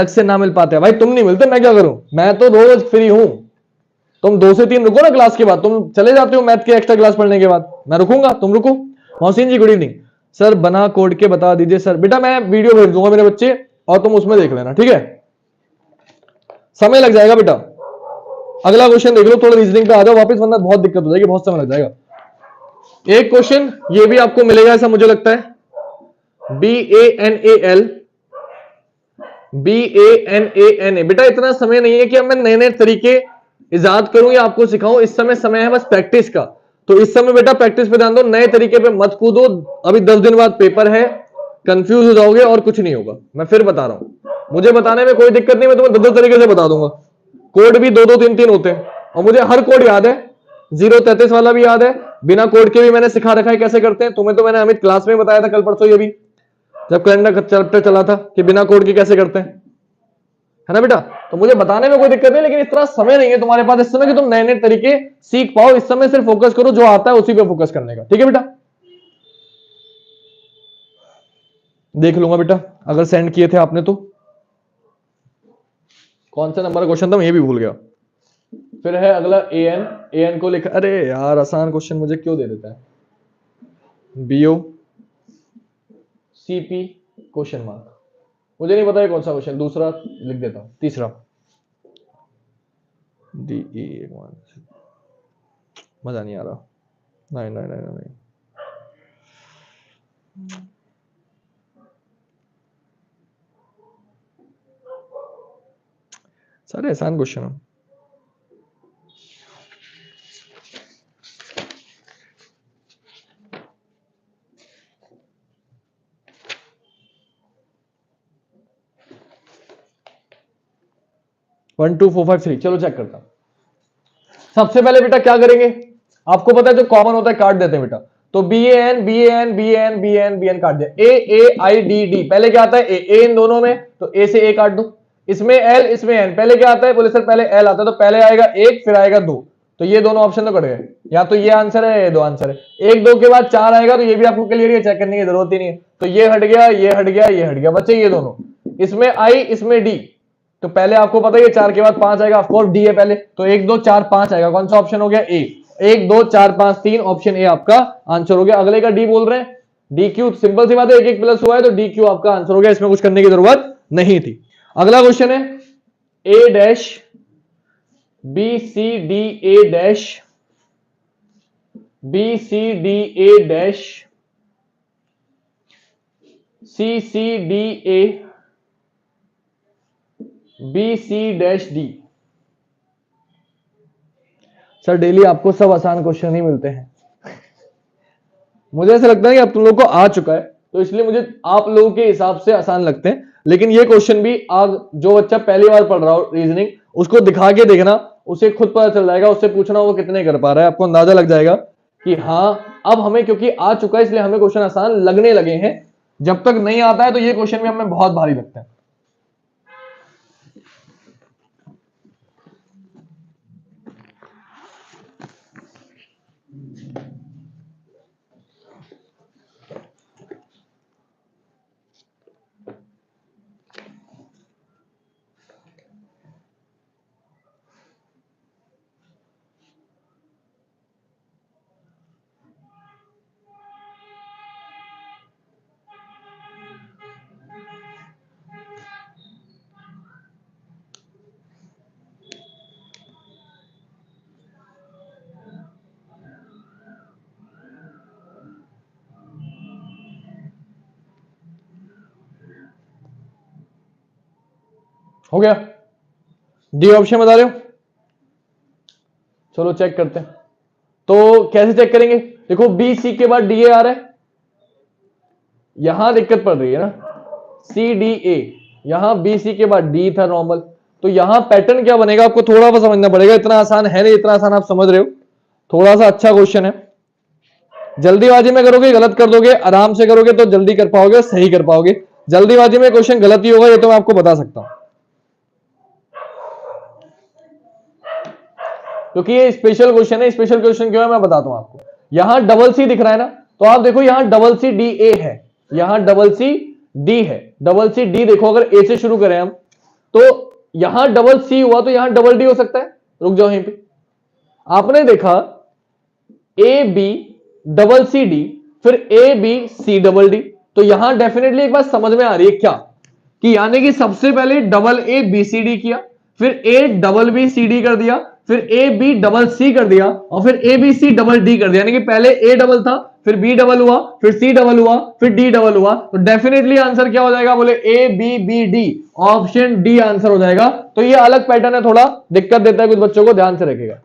से ना मिल पाते, भाई तुम नहीं मिलते मैं क्या करूं, मैं तो रोज फ्री हूं, तुम 2 से 3 रुको ना क्लास के बाद, तुम चले जाते हो मैथ के एक्स्ट्रा क्लास पढ़ने के बाद, मैं रुकूंगा तुम रुको। मोहसिन जी गुड इवनिंग, सर बना कोड के बता दीजिए सर, बेटा मैं वीडियो भेज दूंगा मेरे बच्चे और तुम उसमें देख लेना, ठीक है, समय लग जाएगा बेटा। अगला क्वेश्चन देख लो, थोड़ा रीजनिंग पे आ जाओ वापस, वरना बहुत दिक्कत हो जाएगी, बहुत समय लग जाएगा। एक क्वेश्चन ये भी आपको मिलेगा ऐसा मुझे लगता है, BANAL, BANANA, बेटा इतना समय नहीं है कि अब मैं नए नए तरीके इजाद करूं या आपको सिखाऊं, इस समय है बस प्रैक्टिस का, तो इस समय बेटा प्रैक्टिस पे ध्यान दो, नए तरीके पे मत कूदो, अभी 10 दिन बाद पेपर है, कंफ्यूज हो जाओगे और कुछ नहीं होगा, मैं फिर बता रहा हूं, मुझे बताने में कोई दिक्कत नहीं, मैं तुम्हें 10 तरीके से बता दूंगा, कोड भी 2 2 3 3 होते हैं और मुझे हर कोड याद है, 033 वाला भी याद है, बिना कोड के भी मैंने सिखा रखा है कैसे करते हैं, तुम्हें तो मैंने अमित क्लास में बताया था कल परसों, ये भी जब कैलेंडर चैप्टर चला था कि बिना कोड के कैसे करते हैं, है ना बेटा, तो मुझे बताने में कोई दिक्कत नहीं, लेकिन इतना समय नहीं है तुम्हारे पास इस समय कि तुम नए नए तरीके सीख पाओ, इस समय सिर्फ फोकस करो, जो आता है उसी पे फोकस करने का, ठीक है बेटा। देख लूंगा बेटा अगर सेंड किए थे आपने तो, कौन सा नंबर का क्वेश्चन था मैं ये भी भूल गया। फिर है अगला एन को लिखा, अरे यार आसान क्वेश्चन मुझे क्यों दे देता है, BO CP क्वेश्चन मार्क, मुझे नहीं पता है कौन सा क्वेश्चन, दूसरा लिख देता हूं, तीसरा DE, मजा नहीं आ रहा, नहीं नहीं नहीं नहीं, सारे आसान क्वेश्चन है। One two four five three, चलो चेक करता हूं। सबसे पहले बेटा क्या करेंगे, आपको पता है जो कॉमन होता है काट देते हैं बेटा, तो BAN काट दिया, AAIDD, पहले क्या आता है ए इन दोनों में, तो ए से ए काट दो, इसमें L इसमें N, पहले क्या आता है बोले सर, पहले L आता है, तो पहले आएगा 1 फिर आएगा 2, तो ये दोनों ऑप्शन तो कट गए, या तो ये आंसर है ये दो आंसर है, 1 2 के बाद 4 आएगा, तो ये भी आपको क्लियर है, चेक करने की जरूरत ही नहीं है, तो ये हट गया ये हट गया ये हट गया, बच्चे ये दोनों, इसमें I इसमें D, तो पहले आपको पता है 4 के बाद 5 आएगा, ऑफकोर्स डी है पहले, तो 1 2 4 5 आएगा, कौन सा ऑप्शन हो गया ए, 1 2 4 5 3, ऑप्शन ए आपका आंसर हो गया। अगले का डी बोल रहे हैं, डी क्यू, सिंपल सी बात है, 1 1 प्लस हुआ है तो डी क्यू आपका आंसर हो गया, इसमें कुछ करने की जरूरत नहीं थी। अगला क्वेश्चन है A dash BCDA dash BCDA dash CCDA BC-D। Sir daily आपको सब आसान क्वेश्चन ही मिलते हैं। मुझे ऐसा लगता है कि आप तुम लोग को आ चुका है, तो इसलिए मुझे आप लोगों के हिसाब से आसान लगते हैं। लेकिन ये क्वेश्चन भी आज जो बच्चा पहली बार पढ़ रहा हो रीजनिंग, उसको दिखा के देखना, उसे खुद पता चल जाएगा, उससे पूछना वो कितने कर पा रहा है, आपको अंदाजा लग जाएगा कि हाँ अब हमें क्योंकि आ चुका है इसलिए हमें क्वेश्चन आसान लगने लगे हैं। जब तक नहीं आता है तो ये क्वेश्चन भी हमें बहुत भारी लगता है। हो गया? डी ऑप्शन बता रहे हो? चलो चेक करते हैं। तो कैसे चेक करेंगे? देखो बी सी के बाद डी ए आ रहा है, यहां दिक्कत पड़ रही है ना, सी डी ए, यहां बी सी के बाद डी था नॉर्मल। तो यहां पैटर्न क्या बनेगा आपको थोड़ा सा समझना पड़ेगा, इतना आसान है नहीं, इतना आसान आप समझ रहे हो, थोड़ा सा अच्छा क्वेश्चन है। जल्दीबाजी में करोगे गलत कर दोगे, आराम से करोगे तो जल्दी कर पाओगे, सही कर पाओगे। जल्दीबाजी में क्वेश्चन गलत ही होगा, ये तो मैं आपको बता सकता हूं, क्योंकि ये स्पेशल क्वेश्चन है। स्पेशल क्वेश्चन क्यों है मैं बताता हूं आपको। यहां डबल सी दिख रहा है ना, तो आप देखो यहां डबल सी डी ए है, यहां डबल सी डी है, डबल सी डी देखो, अगर ए से शुरू करें हम तो यहां डबल सी हुआ तो यहां डबल डी हो सकता है। रुक जाओ यहीं पे, आपने देखा A B double C D, फिर A B C double D, तो यहां डेफिनेटली एक बात समझ में आ रही है क्या, कि यानी कि सबसे पहले double A B C D किया, फिर A double B C D कर दिया, फिर ए बी डबल सी कर दिया, और फिर A B C double D कर दिया। यानी कि पहले ए डबल था, फिर बी डबल हुआ, फिर सी डबल हुआ, फिर डी डबल हुआ, तो डेफिनेटली आंसर क्या हो जाएगा, बोले A B B D, option D answer हो जाएगा। तो ये अलग पैटर्न है, थोड़ा दिक्कत देता है कुछ बच्चों को, ध्यान से रखिएगा।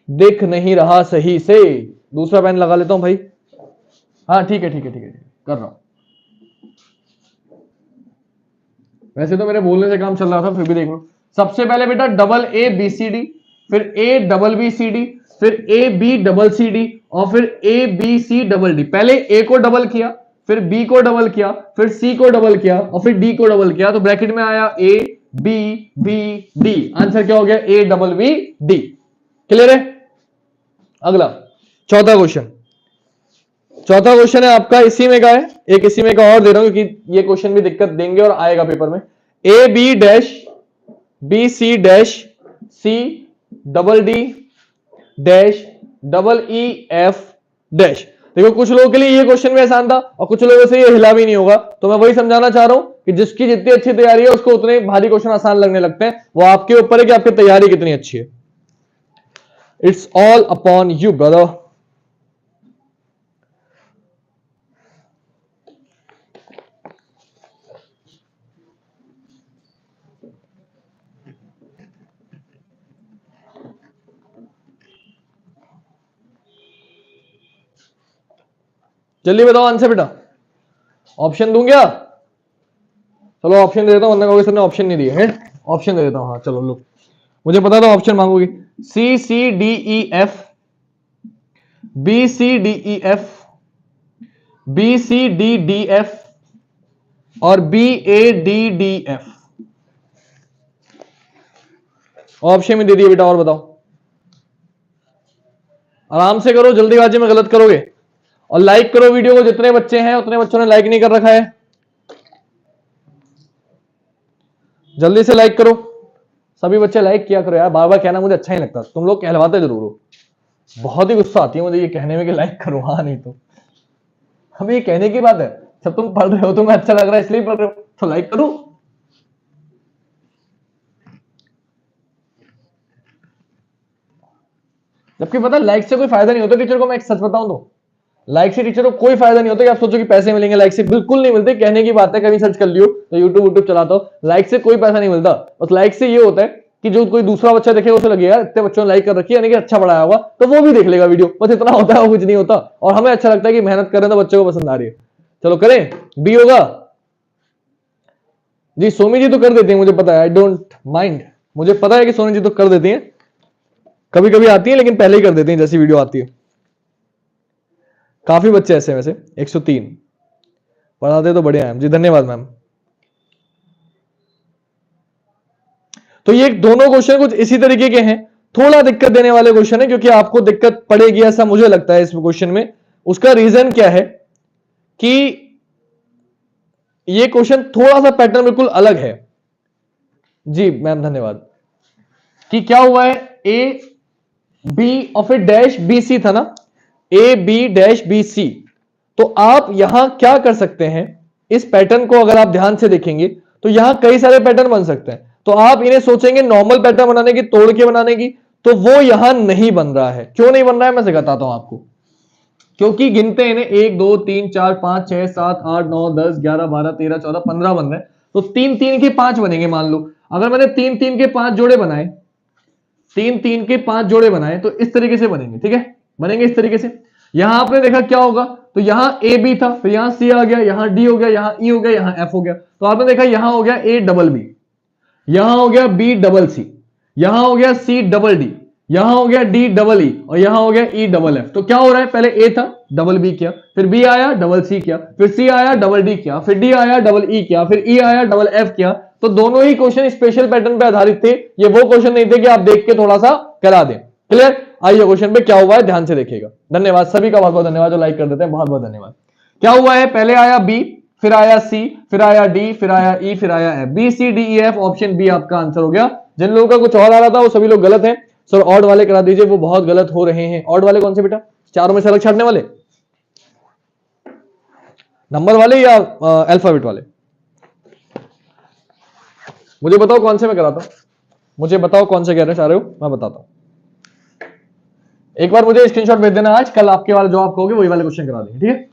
दिख नहीं रहा सही से, दूसरा पेन लगा लेता हूं भाई। हाँ ठीक है ठीक है ठीक है, कर रहा हूं। वैसे तो मेरे बोलने से काम चल रहा था, फिर भी देख लो। सबसे पहले बेटा double A B C D, फिर A double B C D, फिर A B double C D, और फिर A B C double D. पहले ए को डबल किया, फिर बी को डबल किया, फिर सी को डबल किया, और फिर डी को डबल किया, तो ब्रैकेट में आया A B B D. Answer क्या हो गया, A double B D. Clear है? अगला चौथा क्वेश्चन, चौथा क्वेश्चन है आपका इसी में का है, एक इसी में का और दे रहा हूं क्योंकि ये क्वेश्चन भी दिक्कत देंगे और आएगा पेपर में। A B dash B C dash C double D dash double E F dash. देखो कुछ लोगों के लिए ये क्वेश्चन भी आसान था और कुछ लोगों से ये हिला भी नहीं होगा, तो मैं वही समझाना चाह रहा हूं कि जिसकी जितनी अच्छी तैयारी है उसको उतने भारी क्वेश्चन आसान लगने लगते हैं। वो आपके ऊपर है कि आपकी तैयारी कितनी अच्छी है। It's all upon you brother. जल्दी बताओ आंसर बेटा, ऑप्शन दूं क्या? चलो ऑप्शन दे देता हूं, वरना कहोगे सर ने ऑप्शन नहीं दिए हैं। ऑप्शन दे देता हूं, हाँ चलो लो, मुझे पता था ऑप्शन मांगोगी। C C D E F, B C D E F, B C D D F, और B A D D F. Option में दे दिए बेटा, और बताओ। आराम से करो, जल्दीबाजी में गलत करोगे। और लाइक करो वीडियो को, जितने बच्चे हैं उतने बच्चों ने लाइक नहीं कर रखा है, जल्दी से लाइक करो। सभी बच्चे लाइक किया करो यार, बार बार कहना मुझे अच्छा ही लगता, तुम लोग कहलवाते जरूर हो। बहुत ही गुस्सा आती है मुझे ये कहने में कि लाइक करो, हाँ नहीं तो हम ये कहने की बात है, जब तुम पढ़ रहे हो तुम्हें अच्छा लग रहा है इसलिए पढ़ रहे हो, तो लाइक करो। जबकि पता लाइक से कोई फायदा नहीं होता टीचर को, मैं एक सच बताऊं तो लाइक से टीचर को कोई फायदा नहीं होता कि आप सोचो कि पैसे मिलेंगे लाइक से, बिल्कुल नहीं मिलते। कहने की बात है, कभी सर्च कर लियो तो यूट्यूब चलाता हो, लाइक से कोई पैसा नहीं मिलता। बस लाइक से ये होता है कि जो कोई दूसरा बच्चा देखेगा उसे लगेगा इतने बच्चों ने लाइक कर रखी है, यानी कि अच्छा पढ़ाया होगा, तो वो भी देख लेगा वीडियो, बस इतना होता है, वो कुछ नहीं होता। और हमें अच्छा लगता है कि मेहनत करें तो बच्चों को पसंद आ रही है। चलो करें, बी होगा जी। सोमी जी तो कर देती है, मुझे पता है, आई डोंट माइंड, मुझे पता है कि सोनी जी तो कर देती है, कभी कभी आती है लेकिन पहले ही कर देती है जैसी वीडियो आती है। काफी बच्चे ऐसे वैसे 103 पढ़ाते तो बढ़िया है जी, धन्यवाद मैम। तो ये दोनों क्वेश्चन कुछ इसी तरीके के हैं, थोड़ा दिक्कत देने वाले क्वेश्चन है, क्योंकि आपको दिक्कत पड़ेगी ऐसा मुझे लगता है इस क्वेश्चन में। उसका रीजन क्या है कि ये क्वेश्चन थोड़ा सा पैटर्न बिल्कुल अलग है जी मैम, धन्यवाद। कि क्या हुआ है, ए बी और फिर डैश बी सी था ना, A B dash B C. तो आप यहां क्या कर सकते हैं, इस पैटर्न को अगर आप ध्यान से देखेंगे तो यहां कई सारे पैटर्न बन सकते हैं। तो आप इन्हें सोचेंगे नॉर्मल पैटर्न बनाने की, तोड़ के बनाने की, तो वो यहां नहीं बन रहा है। क्यों नहीं बन रहा है मैं बताता हूं आपको। क्योंकि गिनते हैं इन्हें 1 2 3 4 5 6 7 8 9 10 11 12 13 14 15 बन रहे हैं, तो 3 3 के 5 बनेंगे। मान लो अगर मैंने 3 3 के 5 जोड़े बनाए, 3 3 के 5 जोड़े बनाए, तो इस तरीके से बनेंगे, ठीक है, बनेंगे इस तरीके से। यहां आपने देखा क्या होगा, तो यहां ए बी था, फिर यहां सी आ गया, यहां डी हो गया, यहां ई हो गया, यहां एफ हो गया। तो आपने देखा यहां हो गया ए डबल बी, यहां हो गया बी डबल सी, यहां हो गया सी डबल डी, यहां हो गया डी डबल ई, और यहां हो गया ई डबल एफ। तो क्या हो रहा है, पहले ए था, डबल बी किया, फिर बी आया, डबल सी किया, फिर सी आया, डबल डी किया, फिर डी आया, डबल ई किया, फिर ई आया, डबल एफ किया। तो दोनों ही क्वेश्चन स्पेशल पैटर्न पे आधारित थे, ये वो क्वेश्चन नहीं थे कि आप देख के थोड़ा सा करा दें। क्लियर? आइए क्वेश्चन पे क्या हुआ है ध्यान से देखिएगा। धन्यवाद सभी का, बहुत बहुत धन्यवाद जो लाइक कर देते हैं, बहुत बहुत धन्यवाद। क्या हुआ है, पहले आया बी, फिर आया सी, फिर आया डी, फिर आया ई, फिर आया F. B C D E F, option B आपका आंसर हो गया। जिन लोगों का कुछ और आ रहा था वो सभी लोग गलत हैं। सर ऑड वाले करा दीजिए, वो बहुत गलत हो रहे हैं। ऑड वाले कौन से बेटा, चारों में से अलग छाटने वाले, नंबर वाले या अल्फाबेट वाले? मुझे बताओ कौन से में कराता हूं, मुझे बताओ कौन से कहना चाह रहे हो, मैं बताता हूं। एक बार मुझे स्क्रीनशॉट भेज देना, आज कल आपके वाले जो आप कहोगे वही वाले क्वेश्चन करा देंगे, ठीक है।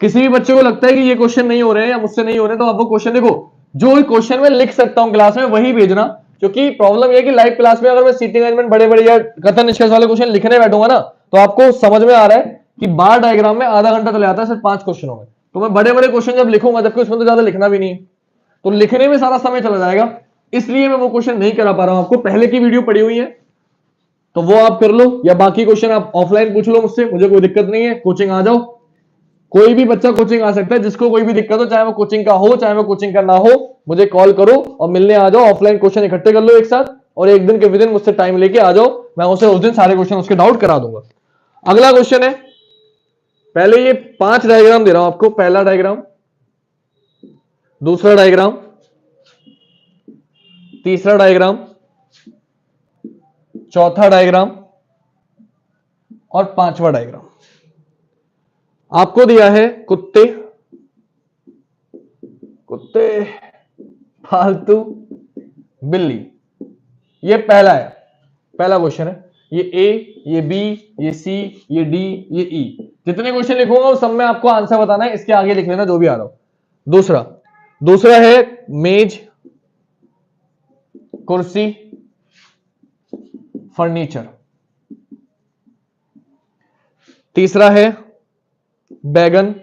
किसी भी बच्चे को लगता है कि ये क्वेश्चन नहीं हो रहे हैं या मुझसे नहीं हो रहे, तो आप वो क्वेश्चन देखो, जो क्वेश्चन मैं लिख सकता हूं क्लास में वही भेजना। क्योंकि प्रॉब्लम यह है कि लाइव क्लास में अगर मैं सीटिंग अरेंजमेंट बड़े बड़े या कथन निष्कर्ष वाले क्वेश्चन लिखने बैठूंगा ना, तो आपको समझ में आ रहा है कि बार डायग्राम में आधा घंटा चले जाता है सिर्फ 5 क्वेश्चनों में। तो मैं बड़े बड़े क्वेश्चन जब लिखूंगा, जबकि उसमें तो ज्यादा लिखना भी नहीं है, तो लिखने में सारा समय चला जाएगा। इसलिए मैं वो क्वेश्चन नहीं करा पा रहा हूं। आपको पहले की वीडियो पड़ी हुई है तो वो आप कर लो, या बाकी क्वेश्चन आप ऑफलाइन पूछ लो मुझसे, मुझे कोई दिक्कत नहीं है। कोचिंग आ जाओ, कोई भी बच्चा कोचिंग आ सकता है, जिसको कोई भी दिक्कत हो, चाहे वो कोचिंग का हो चाहे वो कोचिंग का ना हो, मुझे कॉल करो और मिलने आ जाओ। ऑफलाइन क्वेश्चन इकट्ठे कर लो एक साथ, और एक दिन के विदिन मुझसे टाइम लेके आ जाओ, मैं उसे उस दिन सारे क्वेश्चन उसके डाउट करा दूंगा। अगला क्वेश्चन है, पहले ये 5 डायग्राम दे रहा हूं आपको। पहला डायग्राम, दूसरा डायग्राम, तीसरा डायग्राम, चौथा डायग्राम और पांचवा डायग्राम। आपको दिया है कुत्ते, कुत्ते, फालतू, बिल्ली। ये पहला है, पहला क्वेश्चन है। ये ए, ये बी, ये सी, ये डी, ये ई। जितने क्वेश्चन लिखूंगा उस सब में आपको आंसर बताना है, इसके आगे लिख लेना जो भी आ रहा हो। दूसरा, दूसरा है मेज, कुर्सी, फर्नीचर। तीसरा है बैगन,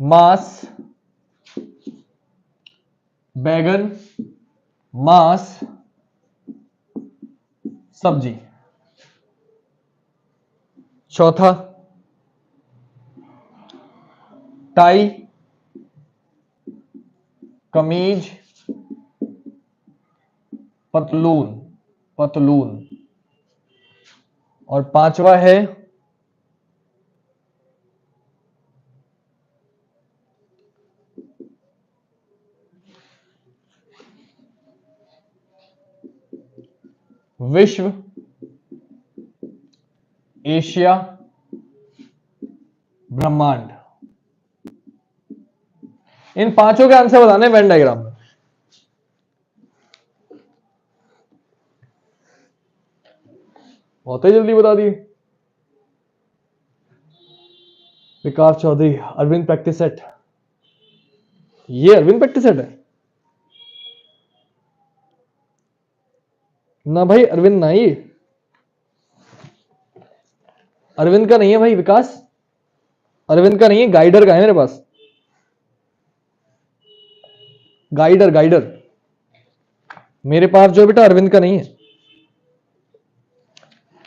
मांस, बैगन, मांस, सब्जी। चौथा टाई, कमीज, पतलून, पतलून। और पांचवा है विश्व, एशिया, ब्रह्मांड। इन पांचों के आंसर बताने वेन डायग्राम में। बहुत ही जल्दी बता दिए। विकास चौधरी, अरविंद प्रैक्टिस सेट, ये अरविंद प्रैक्टिस सेट है ना भाई, अरविंद नहीं, अरविंद का नहीं है भाई विकास, अरविंद का नहीं है, गाइडर का है मेरे पास, गाइडर गाइडर मेरे पास जो है बेटा अरविंद का नहीं है,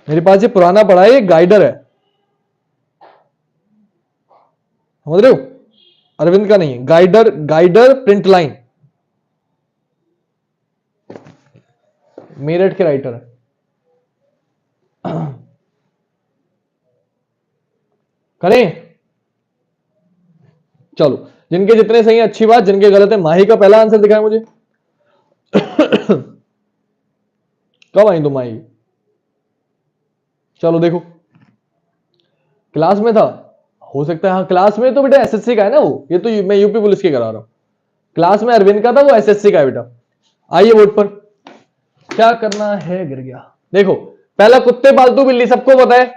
मेरे पास ये पुराना पड़ा है, ये गाइडर है, समझ रहे हो, अरविंद का नहीं है, guider, guider print line, Meerut के राइटर है। करें, चलो, जिनके जितने सही है अच्छी बात, जिनके गलत है, माही का पहला आंसर दिखाए मुझे। कब आई तुम माही? चलो देखो, क्लास में था, हो सकता है, हाँ क्लास में तो बेटा एसएससी का है ना वो, ये तो मैं यूपी पुलिस की करा रहा हूं, क्लास में अरविंद का था, वो एसएससी का है बेटा। आइए बोर्ड पर, क्या करना है, गिर गया, देखो, पहला कुत्ते पालतू बिल्ली, सबको पता है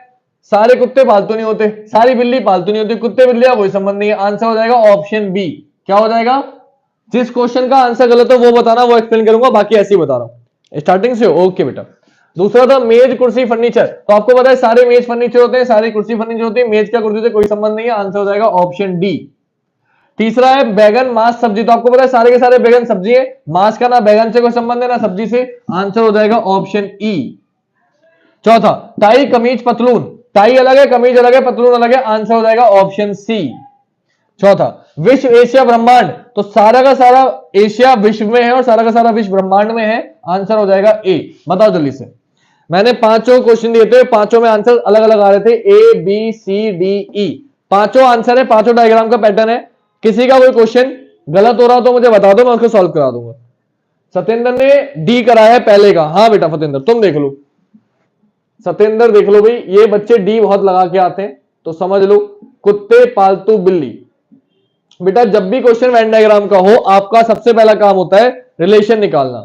सारे कुत्ते पालतू नहीं होते, सारी बिल्ली पालतू नहीं होती, कुत्ते बिल्ली का कोई संबंध नहीं है, आंसर हो जाएगा ऑप्शन बी। क्या हो जाएगा? जिस क्वेश्चन का आंसर गलत हो वो बताना, वो एक्सप्लेन करूंगा, बाकी ऐसे ही बता रहा हूं स्टार्टिंग से। ओके बेटा, दूसरा था मेज कुर्सी फर्नीचर, तो आपको पता है सारे मेज फर्नीचर होते हैं, सारी कुर्सी फर्नीचर होती है, मेज का कुर्सी से कोई संबंध नहीं है, आंसर हो जाएगा ऑप्शन डी। तीसरा है बैगन मांस सब्जी, तो आपको पता है सारे के सारे बैगन सब्जी है, मांस का ना बैगन से कोई संबंध है ना सब्जी से, आंसर हो जाएगा ऑप्शन ई। चौथा, टाई कमीज पतलून, टाई अलग है, कमीज अलग है, पतलून अलग है, आंसर हो जाएगा ऑप्शन सी। चौथा, विश्व एशिया ब्रह्मांड, तो सारा का सारा एशिया विश्व में है और सारा का सारा विश्व ब्रह्मांड में है, आंसर हो जाएगा ए। बताओ जल्दी से, मैंने पांचों क्वेश्चन दिए थे, पांचों में आंसर अलग अलग आ रहे थे, ए बी सी डी ई, पांचों आंसर है, पांचों डायग्राम का पैटर्न है, किसी का कोई क्वेश्चन गलत हो रहा तो मुझे बता दो, मैं उसको सॉल्व करा दूंगा। सत्येंद्र ने डी कराया है पहले का, हाँ बेटा सत्येंद्र तुम देख लो, सत्येंद्र देख लो भाई, ये बच्चे डी बहुत लगा के आते हैं, तो समझ लो, कुत्ते पालतू बिल्ली। बेटा जब भी क्वेश्चन वेन डायग्राम का हो, आपका सबसे पहला काम होता है रिलेशन निकालना।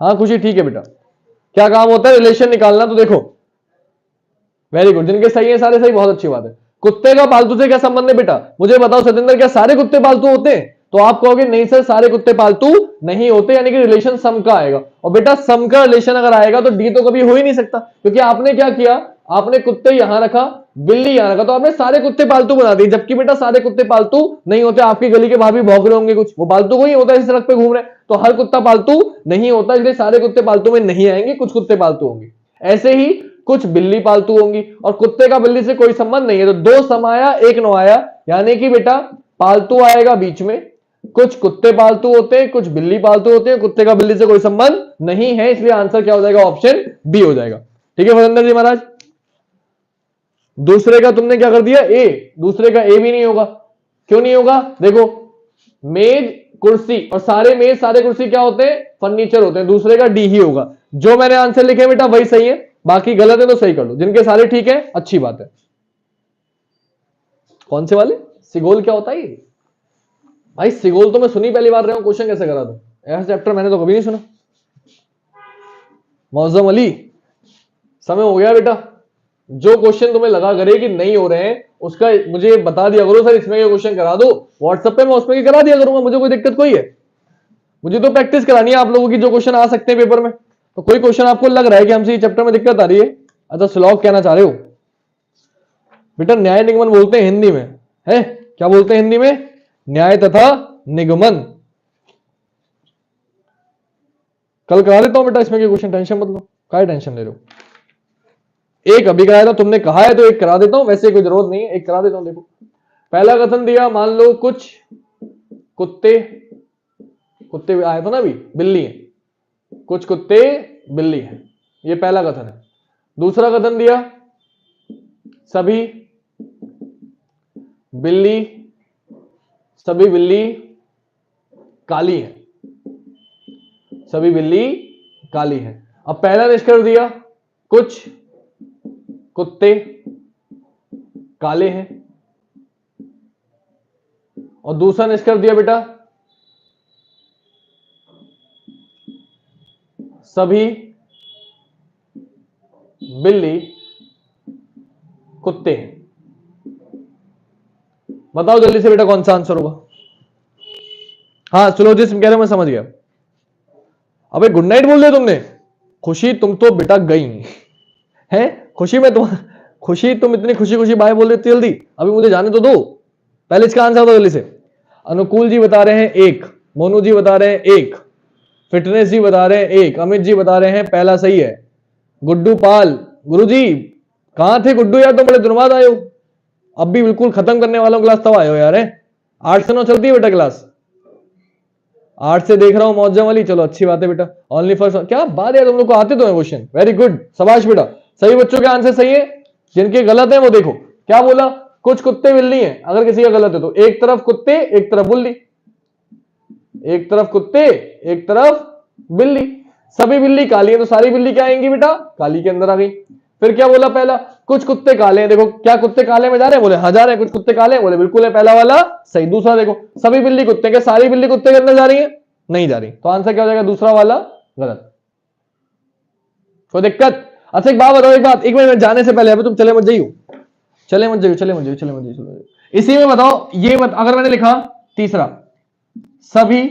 हाँ खुशी ठीक है बेटा, क्या काम होता है? रिलेशन निकालना। तो देखो, वेरी गुड, जिनके सही है सारे सही, बहुत अच्छी बात है। कुत्ते का पालतू से क्या संबंध है बेटा, मुझे बताओ सत्येंद्र, क्या सारे कुत्ते पालतू होते हैं? तो आप कहोगे नहीं सर, सारे कुत्ते पालतू नहीं होते, यानी कि रिलेशन सम का आएगा, और बेटा सम का रिलेशन अगर आएगा तो डी तो कभी हो ही नहीं सकता, क्योंकि आपने क्या किया, आपने कुत्ते यहां रखा, बिल्ली यहां रखा, तो आपने सारे कुत्ते पालतू बना दिए, जबकि बेटा सारे कुत्ते पालतू नहीं होते, आपकी गली के बाहर भी भौंक रहे होंगे कुछ, वो पालतू को ही होता है, इस सड़क पे घूम रहे, तो हर कुत्ता पालतू नहीं होता, इसलिए सारे कुत्ते पालतू में नहीं आएंगे, कुछ कुत्ते पालतू होंगे। ऐसे ही कुछ बिल्ली पालतू होंगी, और कुत्ते का बिल्ली से कोई संबंध नहीं है, तो दो समाया एक नो आया, यानी कि बेटा पालतू आएगा बीच में, कुछ कुत्ते पालतू होते हैं, कुछ बिल्ली पालतू होते हैं, कुत्ते का बिल्ली से कोई संबंध नहीं है, इसलिए आंसर क्या हो जाएगा? ऑप्शन बी हो जाएगा। ठीक है फतेंद्र जी महाराज, दूसरे का तुमने क्या कर दिया? ए, दूसरे का ए भी नहीं होगा, क्यों नहीं होगा? देखो, मेज कुर्सी, और सारे मेज सारे कुर्सी क्या होते हैं? फर्नीचर होते हैं, दूसरे का डी ही होगा। जो मैंने आंसर लिखे बेटा वही सही है, बाकी गलत है तो सही कर लो, जिनके सारे ठीक है अच्छी बात है। कौन से वाले? सिगोल क्या होता है ये? भाई सिगोल तो मैं सुनी पहली बार रहा हूं, क्वेश्चन कैसे करा दूं, ऐसा चैप्टर मैंने तो कभी नहीं सुना। मौजम अली, समय हो गया बेटा, जो क्वेश्चन तुम्हें लगा करे कि नहीं हो रहे हैं उसका मुझे बता दिया करो, सर इसमें क्वेश्चन करा दो व्हाट्सएप पे, मैं उसमें करा दिया करूंगा, मुझे कोई दिक्कत कोई है, मुझे तो प्रैक्टिस करानी है आप लोगों की, जो क्वेश्चन आ सकते हैं पेपर में। तो कोई क्वेश्चन आपको लग रहा है कि हमसे ये चैप्टर में दिक्कत आ रही है, अच्छा श्लोक कहना चाह रहे हो बेटा, न्याय निगमन बोलते हैं हिंदी में, है क्या बोलते हैं हिंदी में? न्याय तथा निगमन। कल करा देता हूं बेटा इसमें के क्वेश्चन, टेंशन मत लो, काय टेंशन ले रहे हो। एक अभी कराया था, तुमने कहा है तो एक करा देता हूं, वैसे कोई जरूरत नहीं है, एक करा देता हूं। देखो पहला कथन दिया, मान लो कुछ कुत्ते, कुत्ते आया था ना अभी, बिल्ली है, कुछ कुत्ते बिल्ली है, ये पहला कथन है। दूसरा कथन दिया, सभी बिल्ली, सभी बिल्ली काली है, सभी बिल्ली काली है। अब पहला निष्कर्ष दिया, कुछ कुत्ते काले हैं, और दूसरा निष्कर्ष दिया बेटा, सभी बिल्ली कुत्ते हैं। बताओ जल्दी से बेटा कौन सा आंसर होगा। हाँ सुलोजिस्म कह रहे हो, मैं समझ गया। अबे गुड नाइट बोल दिया तुमने। खुशी तुम तो बेटा गई है। खुशी में तुम खुशी तुम इतनी खुशी खुशी बाय बोल रही जल्दी, अभी मुझे जाने तो दो। पहले इसका आंसर दो जल्दी से। अनुकूल जी बता रहे हैं 1, मोनू जी बता रहे हैं 1, फिटनेस जी बता रहे हैं 1, अमित जी बता रहे हैं पहला सही है। गुड्डू पाल, गुरु जी कहां थे गुड्डू यार, तुम बड़े दिन बाद आए हो। अब भी बिल्कुल खत्म करने वालों क्लास तब आए हो यार। 8 से 9 चलती है बेटा क्लास, 8 से देख रहा हूं मौजम वाली। चलो अच्छी बात है बेटा। ओनली फॉर क्या बात है, तुम लोग को आते तो है क्वेश्चन, वेरी गुड, शाबाश बेटा। सही बच्चों के आंसर सही है, जिनके गलत है वो देखो क्या बोला। कुछ कुत्ते बिल्ली हैं, अगर किसी का गलत है तो एक तरफ कुत्ते एक तरफ बिल्ली, एक तरफ कुत्ते एक तरफ बिल्ली। सभी बिल्ली काली है तो सारी बिल्ली क्या आएंगी बेटा, काली के अंदर आ गई। फिर क्या बोला पहला, कुछ कुत्ते काले हैं, देखो क्या कुत्ते काले में जा रहे हैं, बोले हाँ जा रहे हैं। कुछ कुत्ते काले हैं, बोले बिल्कुल है, पहला वाला सही। दूसरा देखो सभी बिल्ली कुत्ते के, सारी बिल्ली कुत्ते के अंदर जा रही है, नहीं जा रही, तो आंसर क्या हो जाएगा, दूसरा वाला गलत। कोई दिक्कत। अच्छा एक बात बताओ, एक बात, एक मिनट जाने से पहले अभी तुम चले मत जाइयो, चले मत जाइयो, चले मत जाइयो, चले मत जाइयो। इसी में बताओ ये अगर मैंने लिखा तीसरा, सभी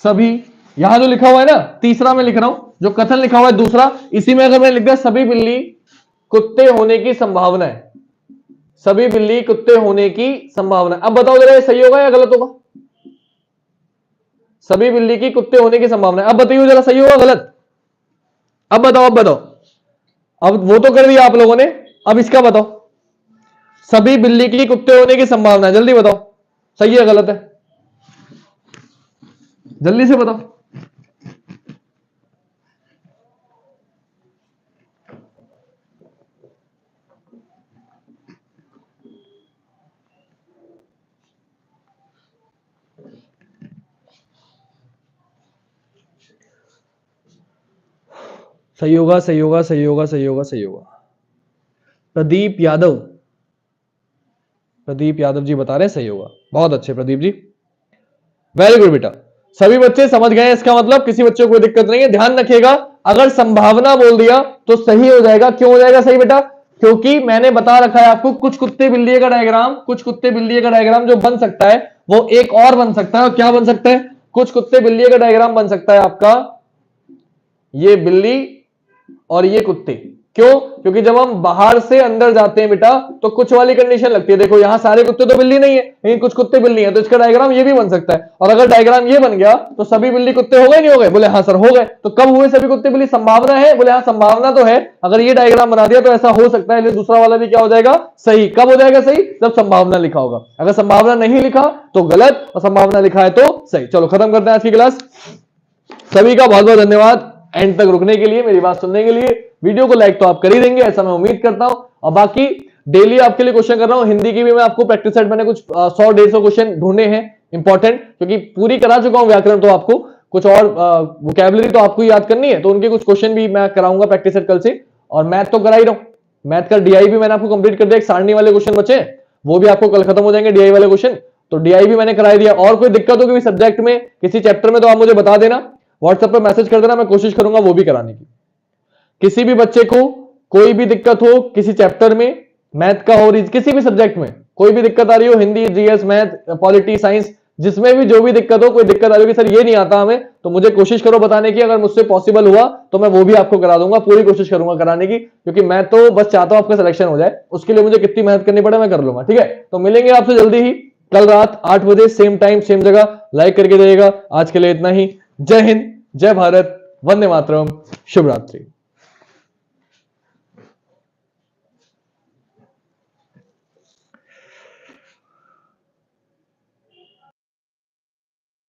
सभी, यहां जो लिखा हुआ है ना तीसरा मैं लिख रहा हूं, जो कथन लिखा हुआ है दूसरा, इसी में अगर मैं लिख दिया सभी बिल्ली कुत्ते होने की संभावना है, सभी बिल्ली कुत्ते होने की संभावना। अब बताओ जरा ये सही होगा या गलत होगा। सभी बिल्ली की कुत्ते होने की संभावना है, अब बताइए जरा सही होगा गलत। अब बताओ, अब बताओ, अब वो तो कर दिया आप लोगों ने, अब इसका बताओ। सभी बिल्ली की कुत्ते होने की संभावना है, जल्दी बताओ सही है गलत है, जल्दी से बताओ। सही होगा, सही होगा, सही होगा, सही होगा, सही होगा। प्रदीप यादव, प्रदीप यादव जी बता रहे हैं सही होगा, बहुत अच्छे प्रदीप जी, वेरी गुड बेटा। सभी बच्चे समझ गए, इसका मतलब किसी बच्चे को कोई दिक्कत नहीं है। ध्यान रखिएगा अगर संभावना बोल दिया तो सही हो जाएगा। क्यों हो जाएगा सही बेटा, क्योंकि मैंने बता रखा है आपको, कुछ कुत्ते बिल्ली का डायग्राम, कुछ कुत्ते बिल्ली का डायग्राम जो बन सकता है वो एक और बन सकता है। और क्या बन सकता है, कुछ कुत्ते बिल्ली का डायग्राम बन सकता है आपका ये बिल्ली और ये कुत्ते। क्यों, क्योंकि जब हम बाहर से अंदर जाते हैं बेटा तो कुछ वाली कंडीशन लगती है। देखो यहां सारे कुत्ते तो बिल्ली नहीं है, लेकिन कुछ कुत्ते बिल्ली है, तो इसका डायग्राम ये भी बन सकता है। और अगर डायग्राम ये बन गया तो सभी बिल्ली कुत्ते हो गए नहीं हो गए, बोले हाँ सर हो गए। तो कब हुए सभी कुत्ते बिल्ली, संभावना है, बोले हाँ संभावना तो है। अगर ये डायग्राम बना दिया तो ऐसा हो सकता है, दूसरा वाला भी क्या हो जाएगा सही। कब हो जाएगा सही, जब संभावना लिखा होगा। अगर संभावना नहीं लिखा तो गलत, और संभावना लिखा है तो सही। चलो खत्म करते हैं आज की क्लास। सभी का बहुत बहुत धन्यवाद एंड तक रुकने के लिए, मेरी बात सुनने के लिए। वीडियो को लाइक तो आप कर ही देंगे ऐसा मैं उम्मीद करता हूं। और बाकी डेली आपके लिए क्वेश्चन कर रहा हूं, हिंदी की भी मैं आपको प्रैक्टिस सेट मैंने कुछ 100-150 क्वेश्चन ढूंढे हैं इंपॉर्टेंट, क्योंकि पूरी करा चुका हूं व्याकरण, तो आपको कुछ और वोकैबुलरी तो आपको याद करनी है, तो उनके कुछ क्वेश्चन भी मैं कराऊंगा प्रैक्टिस सेट कल से। और मैथ तो करा ही रहा हूं, मैथ का डीआई भी मैंने आपको कंप्लीट कर दिया। एक सारणी वाले क्वेश्चन बचे हैं, वो भी आपको कल खत्म हो जाएंगे डीआई वाले क्वेश्चन, तो डीआई भी मैंने करा दिया। और कोई दिक्कत हो किसी सब्जेक्ट में, किसी चैप्टर में, तो आप मुझे बता देना, व्हाट्सएप पर मैसेज कर देना, मैं कोशिश करूंगा वो भी कराने की। किसी भी बच्चे को कोई भी दिक्कत हो किसी चैप्टर में, मैथ का हो, किसी भी सब्जेक्ट में कोई भी दिक्कत आ रही हो, Hindi, GS, math, polity, science, जिसमें भी जो भी दिक्कत हो, कोई दिक्कत आ रही हो कि सर ये नहीं आता हमें, तो मुझे कोशिश करो बताने की। अगर मुझसे पॉसिबल हुआ तो मैं वो भी आपको करा दूंगा, पूरी कोशिश करूंगा कराने की, क्योंकि मैं तो बस चाहता हूं आपका सिलेक्शन हो जाए। उसके लिए मुझे कितनी मेहनत करनी पड़े मैं कर लूंगा, ठीक है। तो मिलेंगे आपसे जल्दी ही कल रात 8 बजे, सेम टाइम सेम जगह। लाइक करके जाइएगा। आज के लिए इतना ही। जय हिंद, जय भारत, वंदे मातरम, शुभ रात्रि।